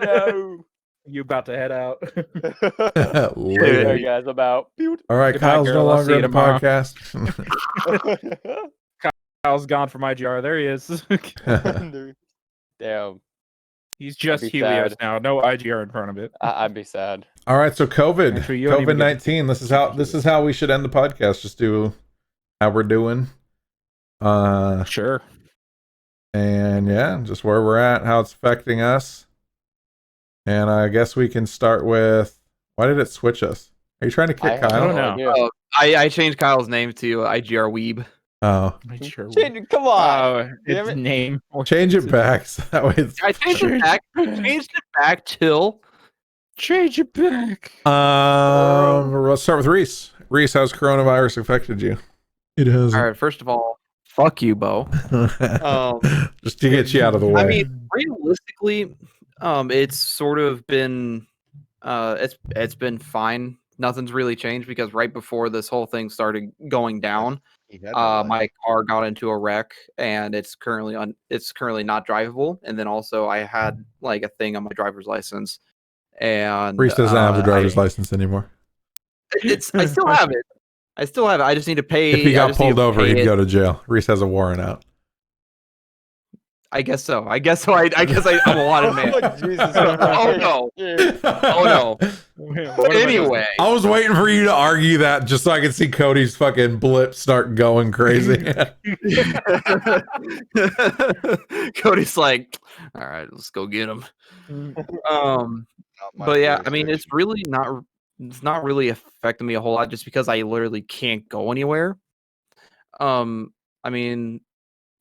No. You about to head out? Later. There you guys about. All right, Goodbye, Kyle's no girl. I'll see longer you in the tomorrow. podcast. Kyle's gone from IGR. There he is. Damn. He's just be Helios sad. now. No IGR in front of it. I'd be sad. All right, so COVID, Actually, you don't even get to- COVID-19. This is how we should end the podcast. Just do how we're doing. Sure. And yeah, just where we're at, how it's affecting us. And I guess we can start with, why did it switch us? Are you trying to kick I Kyle? don't know. idea. Oh, I changed Kyle's name to IGR Weeb. Oh, Sure. Come on. Oh, Damn its it. name. change it back. So that way it's, I changed it back. Changed it back till. Change it back. let's start with Reese. Reese, how's coronavirus affected you? It has. All right. First of all, fuck you, Bo. Just to get you out of the way. I mean, realistically, it's sort of been, it's been fine. Nothing's really changed because right before this whole thing started going down, He had no life. my car got into a wreck and it's currently not drivable. And then also I had like a thing on my driver's license, and Reese doesn't have a driver's I license anymore. I still have it. I still have it. I just need to pay. If he I got just need pulled to over, pay he'd it. go to jail. Reese has a warrant out. I guess so. I guess I'm a wanted man. Jesus Oh no. Oh no. Anyway, I was waiting for you to argue that just so I could see Cody's fucking blip start going crazy. Cody's like, all right, let's go get him. Not my But yeah, I mean, jurisdiction. it's not really affecting me a whole lot just because I literally can't go anywhere. I mean,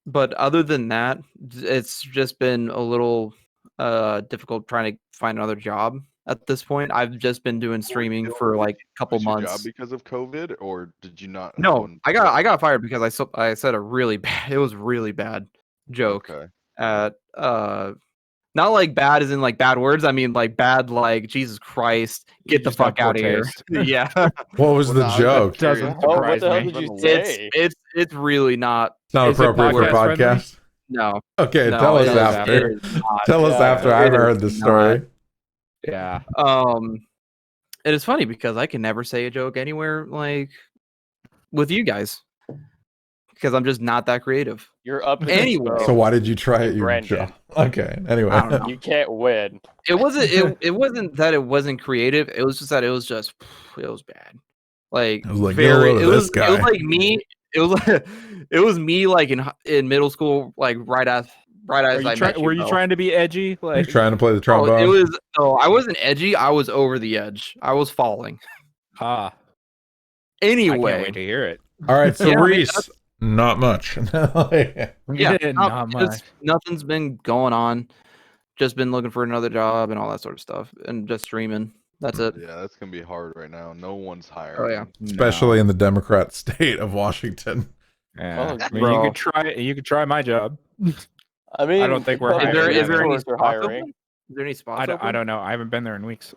but other than that, it's just been a little difficult trying to find another job at this point. I've just been doing streaming for like a couple Quit your job months. because of COVID, or did you not? No, I got fired because I said a really bad, it was really bad joke Okay. at not like bad as in like bad words. I mean like bad like Jesus Christ, You get the just have fuck out of poor here. taste. Yeah, What was Well, the no, I'm joke? curious. Doesn't Oh, what surprise the hell me. did you it's say? it's really not. It's not Is it appropriate for a podcast friendly? podcast. No, Okay, no, tell us it is- after. it is not. Tell us Yeah, after. I haven't it heard is the story. Yeah. It is funny because I can never say a joke anywhere like with you guys because I'm just not that creative. You're up. Anyway. So why did you try it, you Brandon. jaw? Okay, anyway. I don't know. You can't win. It wasn't it wasn't that it wasn't creative. It was just that it was bad. Like It was like, get a load of it this was guy. it was like me. It was like it was me like in middle school, like right as I met Were you Bo. trying to be edgy? You're Like, trying to play the Oh, trombone. it was I wasn't edgy. I was over the edge. I was falling. I can't Anyway, wait to hear it. All right, so Yeah, I mean, Reese, not much. yeah, not much. just nothing's been going on. Just been looking for another job and all that sort of stuff, and just streaming. That's it. Yeah, that's gonna be hard right now. No one's hiring. Oh yeah. Especially No. in the Democrat state of Washington. Yeah. Oh, I mean, you bro. could try my job. I mean, don't think we're public hiring Is there any stores are spots hiring. open? Is there any spots I open? don't know. I haven't been there in weeks.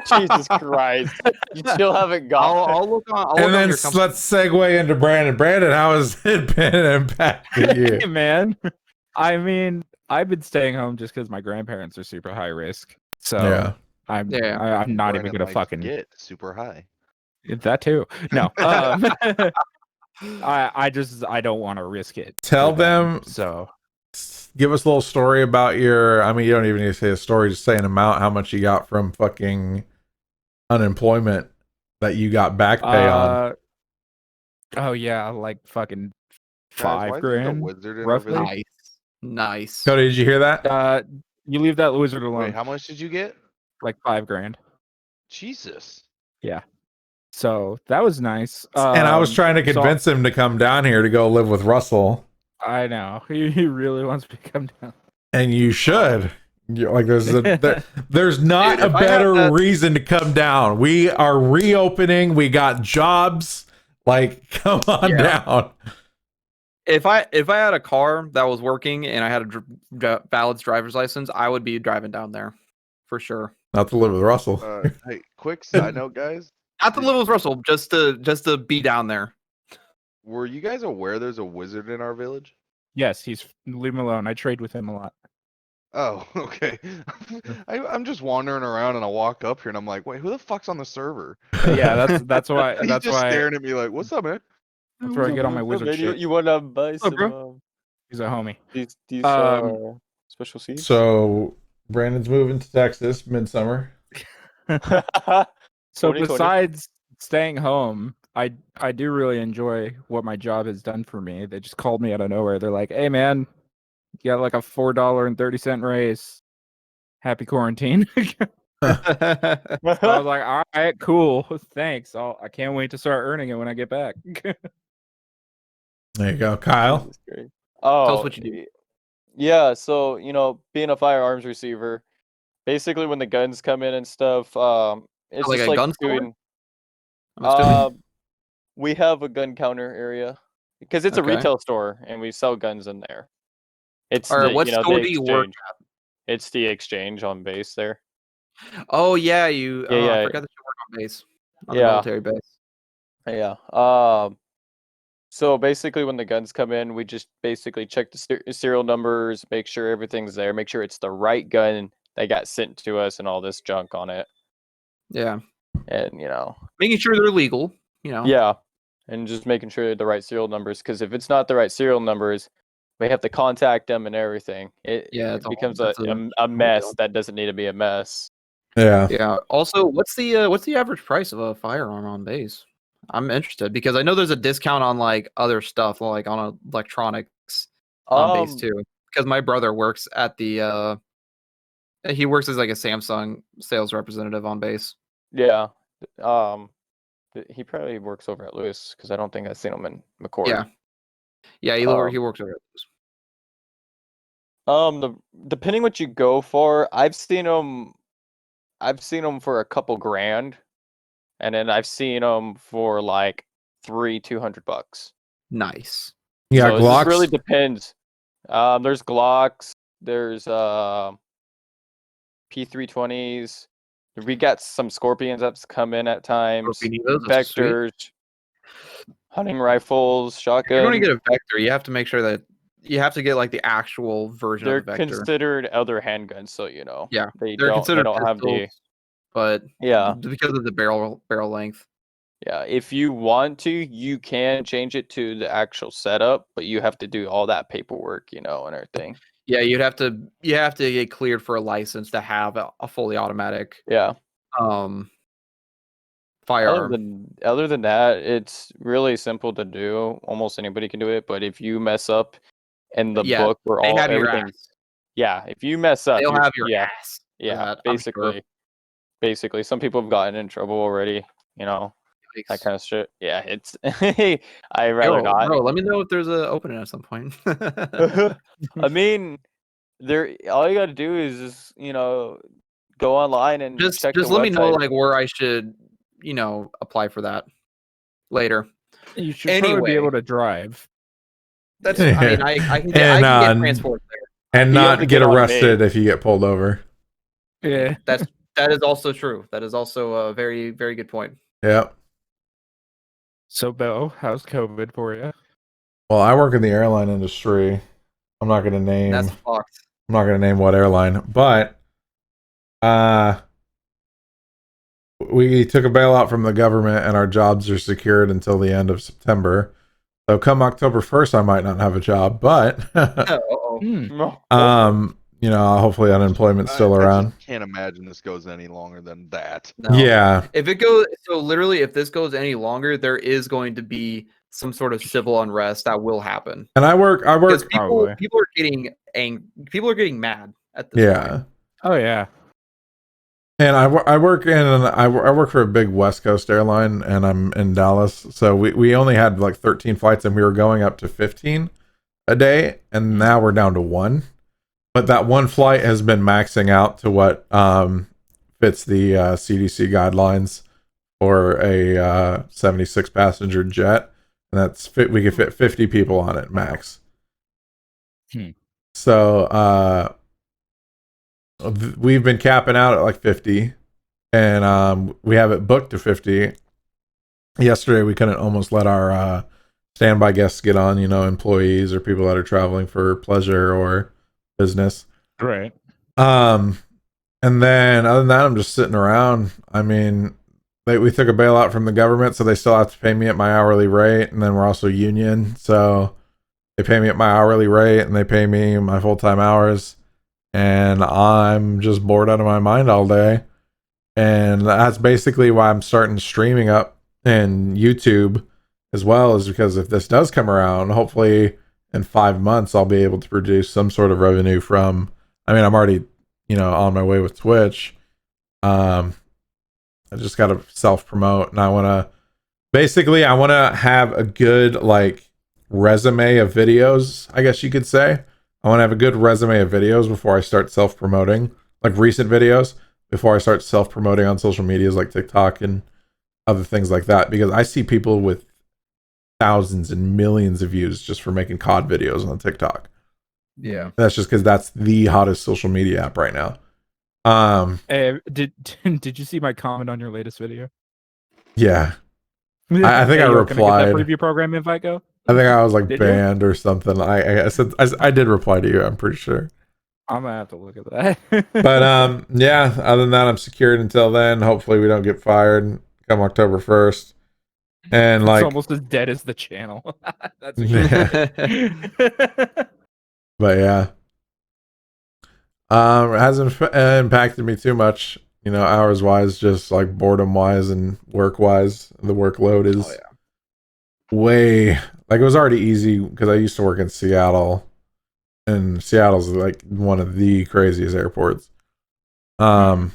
Jesus Christ. You still haven't got I'll look on. I'll look And on then your company. let's segue into Brandon. Brandon, how has it been impacting Hey, you? man. I mean, I've been staying home just because my grandparents are super high risk. So Yeah. I'm Yeah. I'm not Brandon even gonna likes fucking get super high. that too. No. I don't want to risk it. Tell for them, them. So Give us a little story about your. I mean, you don't even need to say a story. Just say an amount. How much you got from fucking unemployment that you got back pay on. Oh yeah, like fucking Guys, why is there a $5,000 wizard in our roughly. village? Nice. Nice. Cody, did you hear that? You leave that wizard alone. Wait, how much did you get? Like $5,000. Jesus. Yeah. So that was nice. And I was trying to convince him to come down here to go live with Russell. I know he really wants me to come down. And you should. Like there's not Dude, a if I had better that- reason to come down. We are reopening. We got jobs. Like, come on Yeah. down. If I had a car that was working and I had a valid driver's license, I would be driving down there for sure. Not to live with Russell. Hey, quick side note, guys. Not to live with Russell, just to be down there. Were you guys aware there's a wizard in our village? Yes, leave him alone. I trade with him a lot. Oh, okay. I'm just wandering around and I walk up here and I'm like, wait, who the fuck's on the server? Yeah, that's why He's that's just why staring at me like, what's up, man? that's where I get all my wizard Man, shit. you wanna buy some bro? He's a homie. these special seeds? So Brandon's moving to Texas midsummer. So 2020. besides staying home, I do really enjoy what my job has done for me. They just called me out of nowhere. They're like, "Hey man, you got like a $4.30 raise. Happy quarantine." I was like, "All right, cool, thanks. I can't wait to start earning it when I get back." There you go, Kyle. Jesus Christ. Tell Oh, us what you do. Yeah, so being a firearms receiver, basically when the guns come in and stuff, it's like just a like gun store? doing. I'm assuming. We have a gun counter area because it's a Okay. retail store and we sell guns in there. It's All right, the, what you know, store the do you work exchange. It's the exchange on base there. Oh yeah, you. Yeah, yeah. I forgot that you work on base. On the Yeah. military base. Yeah. So basically, when the guns come in, we just basically check the serial numbers, make sure everything's there, make sure it's the right gun that got sent to us, and all this junk on it. Yeah. And Making sure they're legal. yeah, and just making sure the right serial numbers. Because if it's not the right serial numbers, we have to contact them and everything. It becomes a mess that doesn't need to be a mess. Yeah. Yeah. Also, what's the average price of a firearm on base? I'm interested because I know there's a discount on like other stuff, like on electronics on base too. Because my brother works at the he works as like a Samsung sales representative on base. Yeah. He probably works over at Lewis because I don't think I've seen him in McCord. Yeah. Yeah, he works over at Lewis. Depending what you go for, I've seen them for a couple grand, and then I've seen them for like $200. Nice. Yeah, so Glocks. It just really depends. There's Glocks, there's P320s. We got some Scorpions that's come in at times. Vectors, hunting rifles, shotguns. If you want to get a Vector, you have to make sure that you have to get like the actual version They're of the Vector. considered other handguns, so you know. Yeah, They they're considered don't have the. pistols, but Yeah, because of the barrel length. Yeah, if you want to, you can change it to the actual setup, but you have to do all that paperwork, and everything. Yeah, you have to get cleared for a license to have a fully automatic. Yeah. Firearm. Other than that, it's really simple to do. Almost anybody can do it, but if you mess up in the book, we're all everything. Yeah, if you mess up, they'll have your ass. Yeah, basically, some people have gotten in trouble already. That kind of shit. Yeah, it's. I rather not. Bro, let me know if there's an opening at some point. I mean, all you got to do is just, go online and Just check let the me know website. like where I should, apply for that later. You should probably be Anyway. able to drive. That's I mean I can get transport there. And You have not to get get on arrested me. if you get pulled over. Yeah. That is also true. That is also a very, very good point. Yep. So, Bill, how's COVID for you? Well, I work in the airline industry. I'm not gonna name. That's fucked. I'm not gonna name what airline, but we took a bailout from the government, and our jobs are secured until the end of September. So come October 1st, I might not have a job, but hopefully unemployment's still I around. just can't imagine this goes any longer than that. No. Yeah. If it goes literally if this goes any longer, there is going to be some sort of civil unrest that will happen. And I work Because Probably. people are getting people are getting mad at this point. Oh yeah. And I work for a big West Coast airline, and I'm in Dallas. So we only had like 13 flights, and we were going up to 15 a day, and now we're down to 1. But that one flight has been maxing out to what fits the CDC guidelines for a 76 passenger jet, and we could fit 50 people on it max. So we've been capping out at like 50, and we have it booked to 50. Yesterday we couldn't almost let our standby guests get on, employees or people that are traveling for pleasure or business. Right. And then other than that, I'm just sitting around. I mean, we took a bailout from the government, so they still have to pay me at my hourly rate, and then we're also union, so they pay me at my hourly rate and they pay me my full-time hours. And I'm just bored out of my mind all day. And that's basically why I'm starting streaming up in YouTube as well, is because if this does come around, hopefully in 5 months, I'll be able to produce some sort of revenue from, I'm already, on my way with Twitch. I just got to self-promote, and I want to have a good, resume of videos, I guess you could say. I want to have a good resume of videos before I start self-promoting, like recent videos, before I start self-promoting on social medias like TikTok and other things like that, because I see people with thousands and millions of views just for making COD videos on TikTok. Yeah. That's just because that's the hottest social media app right now. Did you see my comment on your latest video? Yeah. I think I replied. That preview program invite go? I think I was Did banned or something. I said I did reply to you, I'm pretty sure. I'm gonna have to look at that. But yeah, other than that, I'm secured until then. Hopefully we don't get fired come October 1st. And it's almost as dead as the channel. That's but yeah. It hasn't impacted me too much, hours wise, just like boredom wise and work wise. The workload is way, it was already easy because I used to work in Seattle, and Seattle's like one of the craziest airports. And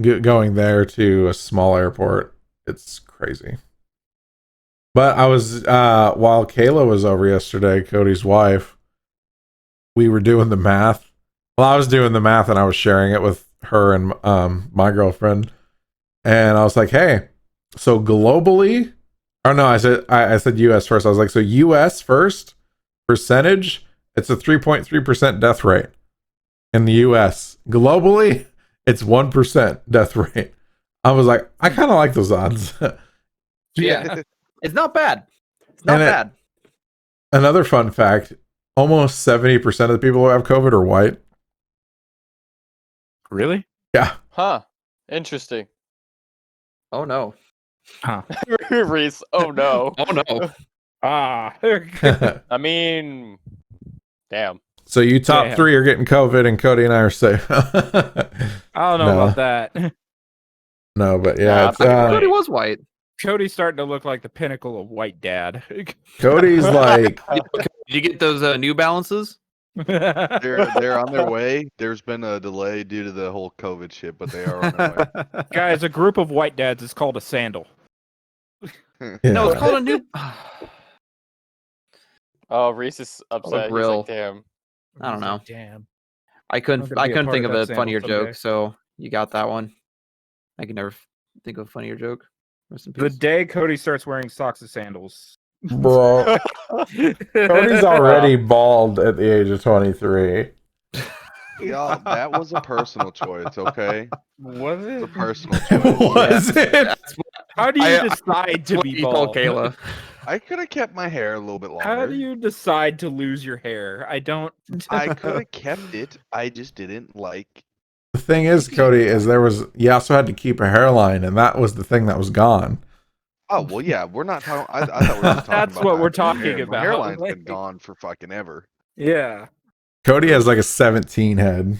going there to a small airport, it's crazy. But I was while Kayla was over yesterday, Cody's wife, we were doing the math. Well, I was doing the math and I was sharing it with her and my girlfriend. And I was like, hey, so globally, or no, I said US first. I was like, so US first percentage, it's a 3.3% death rate in the US. Globally, it's 1% death rate. I was like, I kind of like those odds. Yeah. It's not bad. It's not bad. Another fun fact, almost 70% of the people who have COVID are white. Really? Yeah. Huh. Interesting. Oh no. Huh. Reese, oh no. Oh no. I mean, damn. So you top 3 are getting COVID, and Cody and I are safe. I don't know about that. No, but yeah, Cody was white. Cody's starting to look like the pinnacle of white dad. Cody's like, Did you get those New Balances? They're on their way. There's been a delay due to the whole COVID shit, but they are on their way. Guys, a group of white dads is called a sandal. yeah. No, it's called a new. Oh, Reese is upset. He's like, damn. I don't know. Damn. I couldn't gonna be a think part of of a that sample funnier someday. joke, so you got that one. I can never think of a funnier joke. Rest in The peace. day Cody starts wearing socks and sandals. Bro, Cody's already bald at the age of 23. Y'all, that was a personal choice, okay? Was It's a it? personal choice. Was it? That's How do you I- decide to what be you told bald? Kayla. I could have kept my hair a little bit longer. How do you decide to lose your hair? I don't. I could have kept it. I just didn't like. The thing is, Cody, is you also had to keep a hairline, and that was the thing that was gone. Oh well, yeah. We're not talking. I thought we were just talking That's about what the we're actual talking hair. My about, hairline's like- been gone for fucking ever. Yeah. Cody has like a 17 head.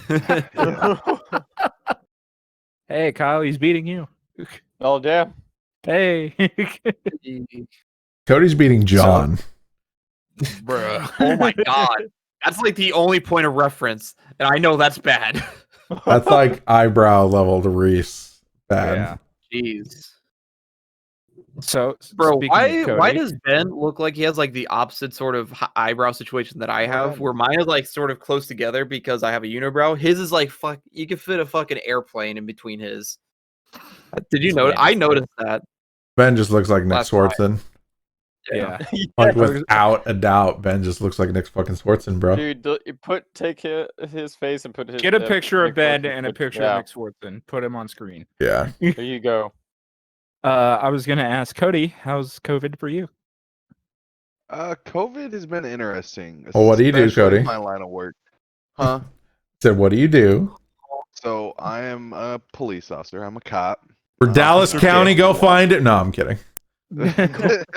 Yeah. Hey, Kyle, he's beating you. Oh damn. Hey. Cody's beating John. Bruh. Oh my god. That's like the only point of reference, and I know that's bad. That's like eyebrow level to Reese. Bad. Yeah. Jeez. So, Bro, speaking of why Cody- does Ben look like he has like the opposite sort of eyebrow situation that I have, where mine is like sort of close together because I have a unibrow. His is like fuck. You could fit a fucking airplane in between his. Did you know? I noticed that. Ben just looks like Nick Last night. Swartzen. Yeah. Like without a doubt, Ben just looks like Nick fucking Swartzen, bro. Dude, take his face and put his. Get a picture of Nick Ben Swartzen and a picture- picture of Nick Swartzen. Put him on screen. Yeah. There you go. I was gonna ask Cody, how's COVID for you? COVID has been interesting. Well, what do you do, especially Cody? in my line of work. Huh? Said, what do you do? So I am a police officer. I'm a cop. For Dallas Officer County, Dick. go find it. No, I'm kidding.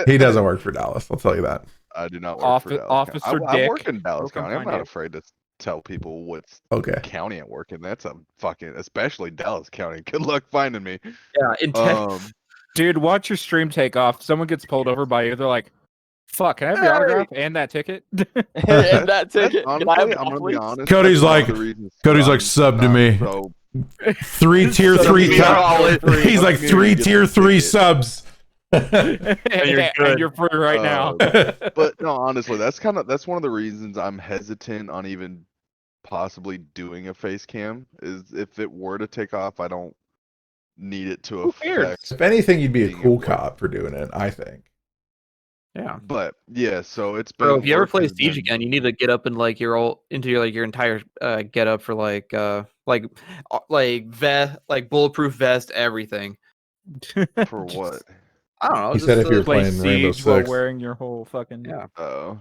He doesn't work for Dallas. I'll tell you that. I do not work for Dallas Officer County. I work Dick, in Dallas go come County. I'm find not you. afraid to tell people what Okay. county I work in. That's a fucking, especially Dallas County. Good luck finding me. Yeah, in Dude, watch your stream take off. Someone gets pulled over by you. They're like, "Fuck, can I have your autograph and that ticket?" And that ticket. Honestly, Can I have I'm gonna be please? honest. Cody's that's one like- of the reasons Cody's I'm like, sub to not me. so- Tier three. He's like three tier 3 subs. and good. you're free right now. But no, honestly, that's one of the reasons I'm hesitant on even possibly doing a face cam. Is if it were to take off, I don't need it to Who cares? affect. If anything, you'd be a Being cool at work. cop for doing it, I think. Yeah. But yeah, so it's been. Bro, if you ever work play has Siege been- again, you need to get up and like your entire get up for like bulletproof vest, everything. For what? I don't know. He just said if you were Play playing Rainbow Siege while Six, wearing your whole fucking Yeah. Oh.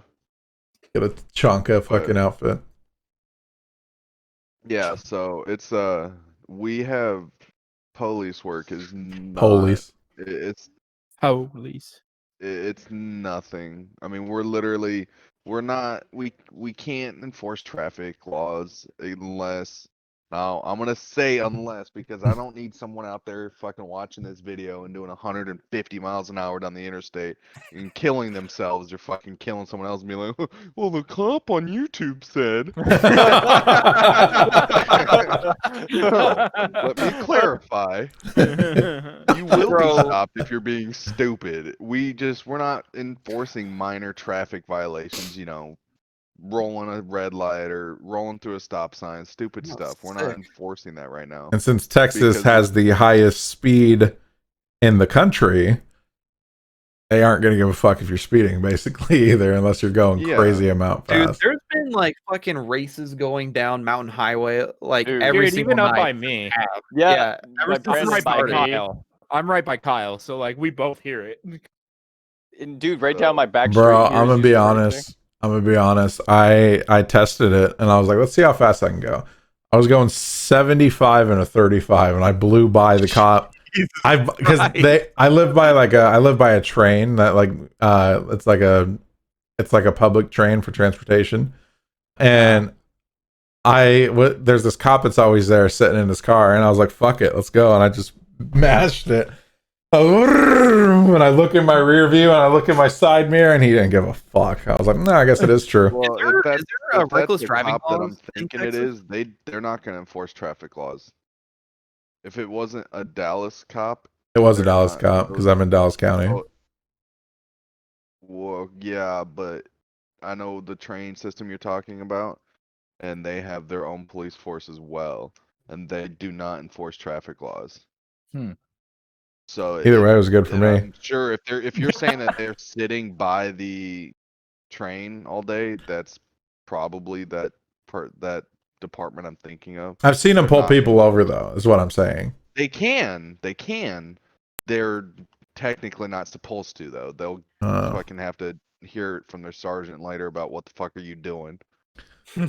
get a Chonka fucking outfit. Yeah, so it's we have police work is not Police. it's police. it's nothing. I mean, we can't enforce traffic laws unless now I'm gonna say unless because I don't need someone out there fucking watching this video and doing 150 miles an hour down the interstate and killing themselves or fucking killing someone else and be like, well, the cop on YouTube said. No, let me clarify. You will be Bro. stopped if you're being stupid. We're not enforcing minor traffic violations, rolling a red light or rolling through a stop sign, stupid Oh, stuff. We're not sick. enforcing that right now. And since Texas Because has the highest speed in the country, they aren't going to give a fuck if you're speeding, basically, either, unless you're going Yeah. crazy amount Dude, fast. there's been like fucking races going down Mountain Highway like Dude, every Dude, single even up night. by me. Yeah, ever my since I'm Brandon right by started. Kyle. I'm right by Kyle, so like we both hear it. And dude, right down my back street. Bro, here I'm is gonna be used for honest. racing. I tested it and I was like, let's see how fast I can go. I was going 75 and a 35 and I blew by the cop. I live by a train that it's like a public train for transportation. And there's this cop that's always there sitting in his car and I was like, fuck it, let's go. And I just mashed it. When I look in my rear view and I look in my side mirror and he didn't give a fuck. I was like, no, I guess it is true. Well, Is there if that's a if reckless that's the driving cop that laws I'm in thinking it Texas? is, they're not going to enforce traffic laws. If it wasn't a Dallas cop, It was a they're Dallas not- cop because I'm in Dallas County. Oh, well, yeah, but I know the train system you're talking about. and they have their own police force as well, and they do not enforce traffic laws. So Either way, it was good for me. I'm sure if you're saying that they're sitting by the train all day, that's probably that department I'm thinking of. I've seen them They're pull not- people over, though, is what I'm saying. They can. They're technically not supposed to, though. They'll fucking have to hear it from their sergeant later about what the fuck are you doing.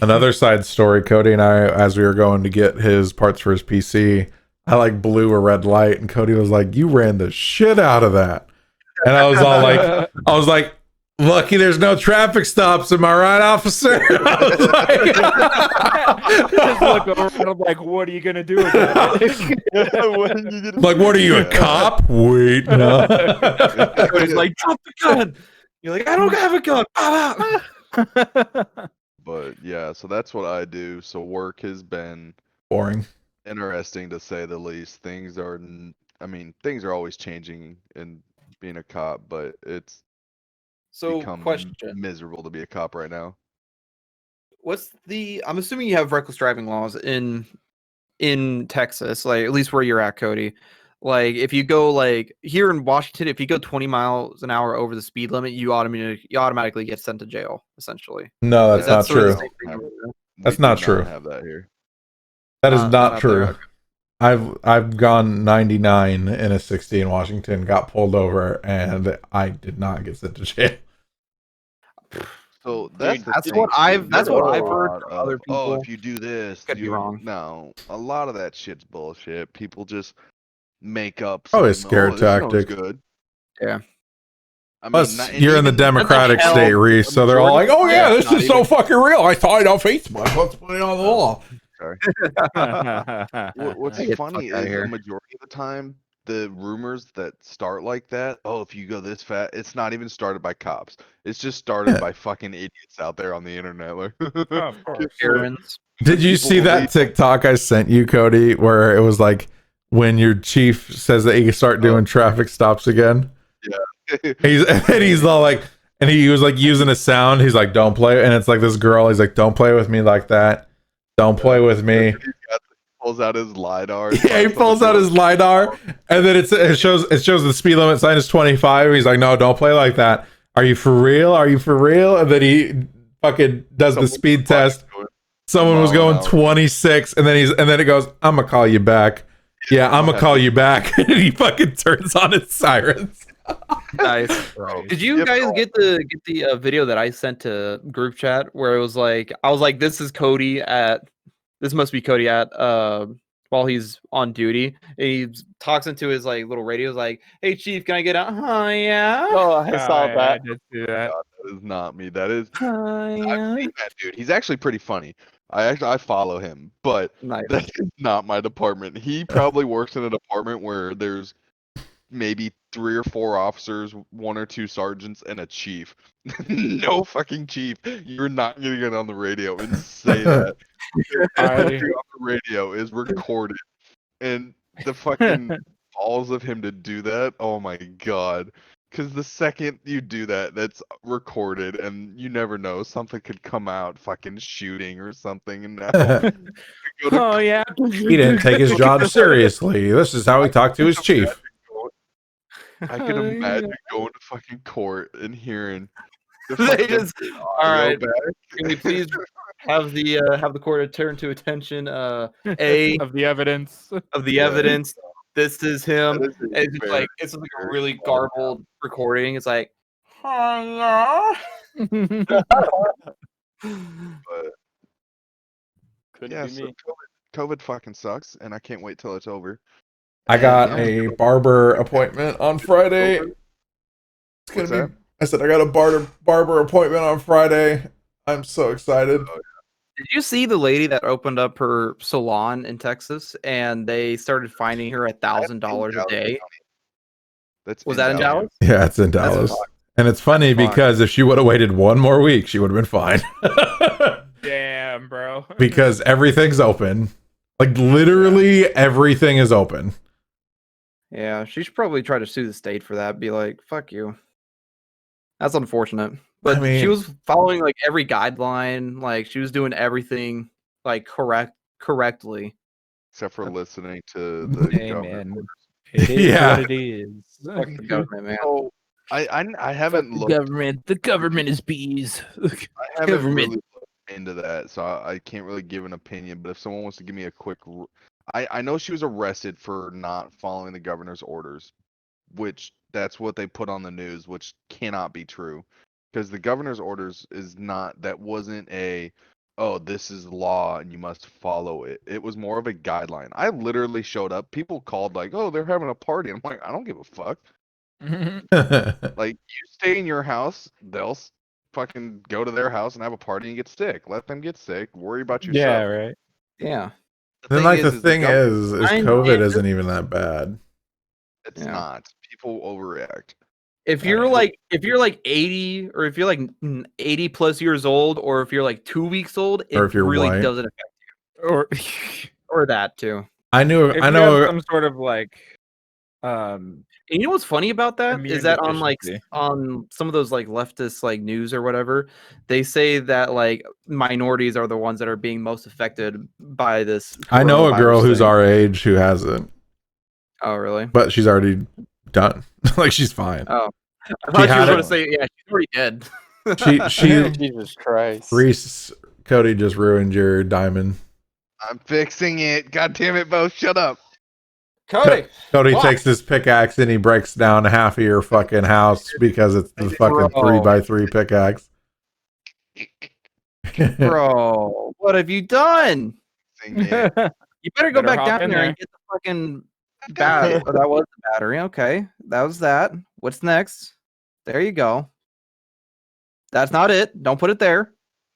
Another side story, Cody and I, as we were going to get his parts for his PC, I like blew a red light, and Cody was like, "You ran the shit out of that," and I was like, "Lucky there's no traffic stops, am I right, officer?" I was like, Just look over and I'm like, what are you gonna do about it? like, what are you, a cop? Wait, no. Cody's like, drop the gun. You're like, I don't have a gun. But yeah, so that's what I do. So work has been Boring. interesting to say the least. Things are always changing in being a cop, but it's So, become question. miserable to be a cop right now. I'm assuming you have reckless driving laws in Texas, like at least where you're at, Cody. Like if you go like here in Washington, if you go 20 miles an hour over the speed limit, you automatically get sent to jail, essentially. No, that's not sort of true. the same thing over there? That's We do not true. Have that here. That is Not not up true. there, okay. I've gone 99 in a 60 in Washington, got pulled over, and I did not get sent to jail. So that's Dude, the what thing, I've too. that's There's what a I've heard lot from of, other people. Oh, if you do this, Could be wrong. No, a lot of that shit's bullshit. People just make up. Oh, it's some, scare this sounds tactic. Good. Yeah. I mean, Plus, not- and you're in the even- Democratic hell, state, Reese, so they're all like, majority- "Oh yeah, yeah, this not is so even- fucking real. I saw it on Facebook. Let's put it on the law." Sorry. What's What's Get the funny fuck outta is here. the majority of the time, the rumors that start like that, oh, if you go this fast, it's not even started by cops. It's just started Yeah. by fucking idiots out there on the internet. Like, of course. Karens. Did you People see that believe- TikTok I sent you, Cody, where it was like when your chief says that he can start doing traffic stops again? He's all like, and he was like using a sound. He's like, "Don't play," and it's like this girl. He's like, "Don't play with me like that. Don't play with me." pulls out his lidar. Yeah, he pulls out his lidar, and then it shows the speed limit sign is 25. He's like, "No, don't play like that. Are you for real? Are you for real?" And then he fucking does the speed test. Someone was going 26, and then it goes, "I'm gonna call you back." Yeah, I'm gonna call you back. And he fucking turns on his sirens. Nice. Bro. Did you guys get the video that I sent to group chat where it was like I was like, this must be Cody at while he's on duty. And he talks into his like little radio, like, "Hey chief, can I get out?" "Oh yeah." Oh, I saw I that. did see that. God, that is not me. That is "Oh, I've yeah." seen that dude. He's actually pretty funny. I follow him, but Nice. that is not my department. He probably works in a department where there's maybe 3 or 4 officers, 1 or 2 sergeants, and a chief. No fucking chief. You're not gonna get on the radio and say that. Everything on the radio is recorded, and the fucking balls of him to do that. Oh my god. Because the second you do that, that's recorded, and you never know, something could come out, fucking shooting or something, and now go to Oh yeah. He didn't take his job seriously. This is how he talked to his chief. I can imagine going to fucking court and hearing the They fucking just all audio right. back. Can we please have the court turn to attention Of the evidence. of the Yeah. evidence. This is him. That is a And it's just very, like it's like a very really small garbled recording. It's like, "Hiya." but Couldn't yeah, be so me. COVID fucking sucks, and I can't wait till it's over. I got Yeah. a barber appointment on Friday. It's What's gonna be. that? I said I got a barber appointment on Friday. I'm so excited. Did you see the lady that opened up her salon in Texas and they started finding her $1,000 a day? Was that in Dallas? Yeah, it's in Dallas, fucked. and it's funny That's fucked. because if she would have waited one more week, she would have been fine. Damn, bro. Because everything's open. Like literally everything is open. Yeah, she should probably try to sue the state for that. Be like, fuck you. That's unfortunate. But I mean, she was following like every guideline. Like she was doing everything like correctly. Except for listening to the Hey, government. man. It is Yeah. what it is. Fuck the government, man. So I haven't The looked. government. The government is bees. I haven't government. really looked into that, so I can't really give an opinion. But if someone wants to give me a quick, I know she was arrested for not following the governor's orders, which that's what they put on the news, which cannot be true, because the governor's orders is not. That wasn't a, oh, this is law and you must follow it. It was more of a guideline. I literally showed up. People called like, oh, they're having a party. I'm like, I don't give a fuck. Like, you stay in your house, they'll fucking go to their house and have a party and get sick. Let them get sick. Worry about yourself. Yeah, right. Yeah. then like the thing is I COVID know. isn't even that bad. It's Yeah. not. People overreact. If you're like 80 or if you're like 80 plus years old or if you're like 2 weeks old, it Or if you're really white. doesn't affect Or or that too. I if know you have some sort of like And you know what's funny about that immune is that on like deficiency. on some of those like leftist like news or whatever, they say that like minorities are the ones that are being most affected by this. I know a girl coronavirus who's thing. our age who hasn't, Oh really? but she's already done. Like she's fine. Oh, I thought you had were going it- to say yeah, she's already dead. She Jesus Christ. Reese, Cody just ruined your diamond. I'm fixing it. God damn it, Bo. Shut up. Cody, Cody What? takes his pickaxe and he breaks down half of your fucking house because it's the fucking Bro. 3x3 pickaxe. bro, what have you done? Fixing it. You better go Better back hop down in there there. and get the fucking battery. Oh, that was the battery. Okay, that was that. What's next? There you go. That's not it. Don't put it there.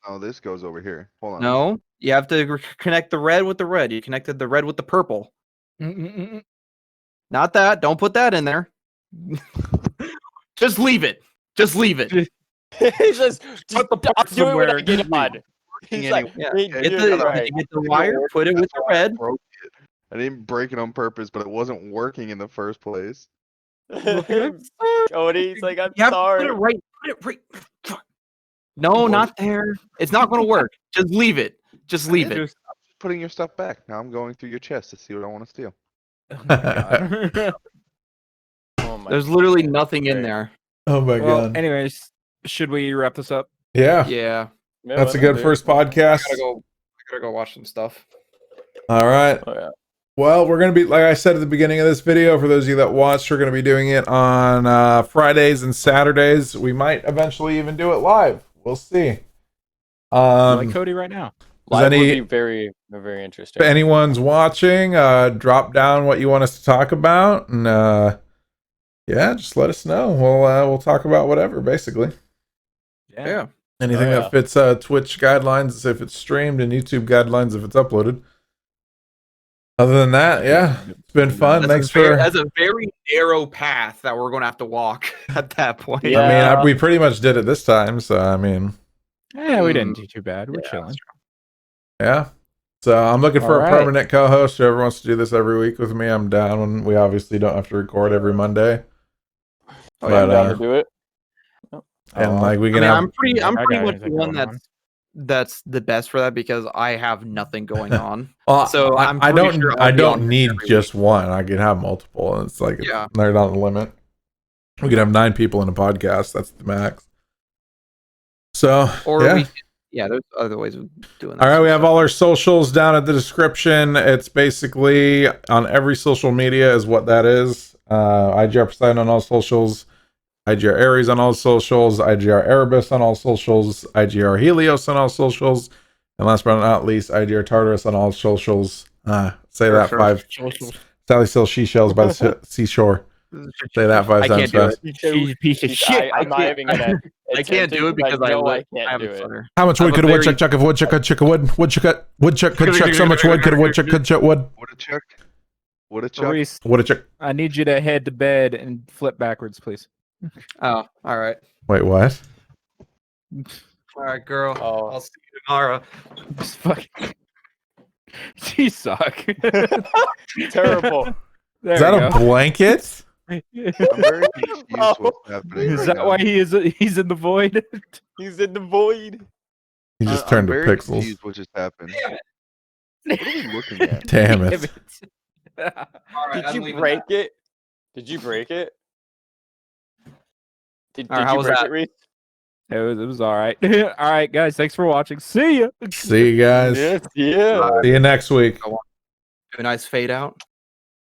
Oh, this goes over here. Hold on. No, you have to connect the red with the red. You connected the red with the purple. Not that. Don't put that in there. Just leave it. Just leave it. He's just Put the I'll parts do it when somewhere. I get on. He's like, Yeah. "Hey, Get dude, the, right." get the wire. Put it with the That's why I red. broke it. I didn't break it on purpose, but it wasn't working in the first place. Cody's like, I'm You have to sorry. put it right. Put it right. No, not there. It's not going to work. Just leave it. Just leave it. Just putting your stuff back. Now I'm going through your chest to see what I want to steal. Oh my god. Oh my There's literally God. nothing in Great. there. Oh my Well, god. anyways, should we wrap this up? Yeah. Yeah. Yeah, That's a why good not, first dude? podcast. I gotta go watch some stuff. All right. Oh yeah. Well, we're going to be, like I said at the beginning of this video, for those of you that watched, we're going to be doing it on Fridays and Saturdays. We might eventually even do it live. We'll see. Like Cody right now. Live would any- be very, very interesting. If anyone's watching, drop down what you want us to talk about, and yeah, just let us know. We'll talk about whatever, basically. Yeah. Anything Oh, yeah. that fits Twitch guidelines if it's streamed, and YouTube guidelines if it's uploaded. Other than that, yeah, it's been fun. Thanks for. That's a very narrow path that we're gonna have to walk at that point. Yeah. I mean, we pretty much did it this time, so I mean, Yeah, we didn't do too bad. We're Yeah, chilling. yeah. So I'm looking for All a right. permanent co-host. Whoever wants to do this every week with me, I'm down. We obviously don't have to record every Monday, Oh, but, yeah, I'm down to do it. and like we I can mean, have. I'm pretty I much got the anything one going on. that's the best for that because I have nothing going on. Well, So I'm I pretty don't. sure I I'll be don't on need every just one. I can have multiple. And it's like Yeah. they're not the limit. We can have 9 people in a podcast. That's the max. So Or yeah. there's other ways of doing that. All right, we have all our socials down at the description. It's basically on every social media is what that is. IGR Poseidon on all socials, IGR Ares on all socials, IGR Erebus on all socials, IGR Helios on all socials, and last but not least, IGR Tartarus on all socials. Say that Sure. 5. Sally sells seashells by the seashore. Say that 5 I times can't do fast. it. She's a piece of shit. I'm not even gonna. I can't do it because I know I I can't have do a it. stutter. How much I would have could a a woodchuck chuck if a woodchuck could chuck a wood? Woodchuck could chuck so much wood could a woodchuck could chuck wood? What a chuck. What a chuck. Reese, Woodchuck. I need you to head to bed and flip backwards, please. Oh, all right. Wait, what? All right, girl. Oh. I'll see you tomorrow. Just fucking. You suck. Terrible. There Is that we a go. blanket? I'm very confused what's happening Is right that now. why he's in the void? He's in the void. He just I'm turned to very pixels. confused what just happened. What are we looking at? Damn it. Did you break it? Did you break it? Did Alright, how you was break that? it, Reese? It was all right. All right, guys. Thanks for watching. See ya. See you guys. Yes, yeah. See you next week. Do a nice fade out.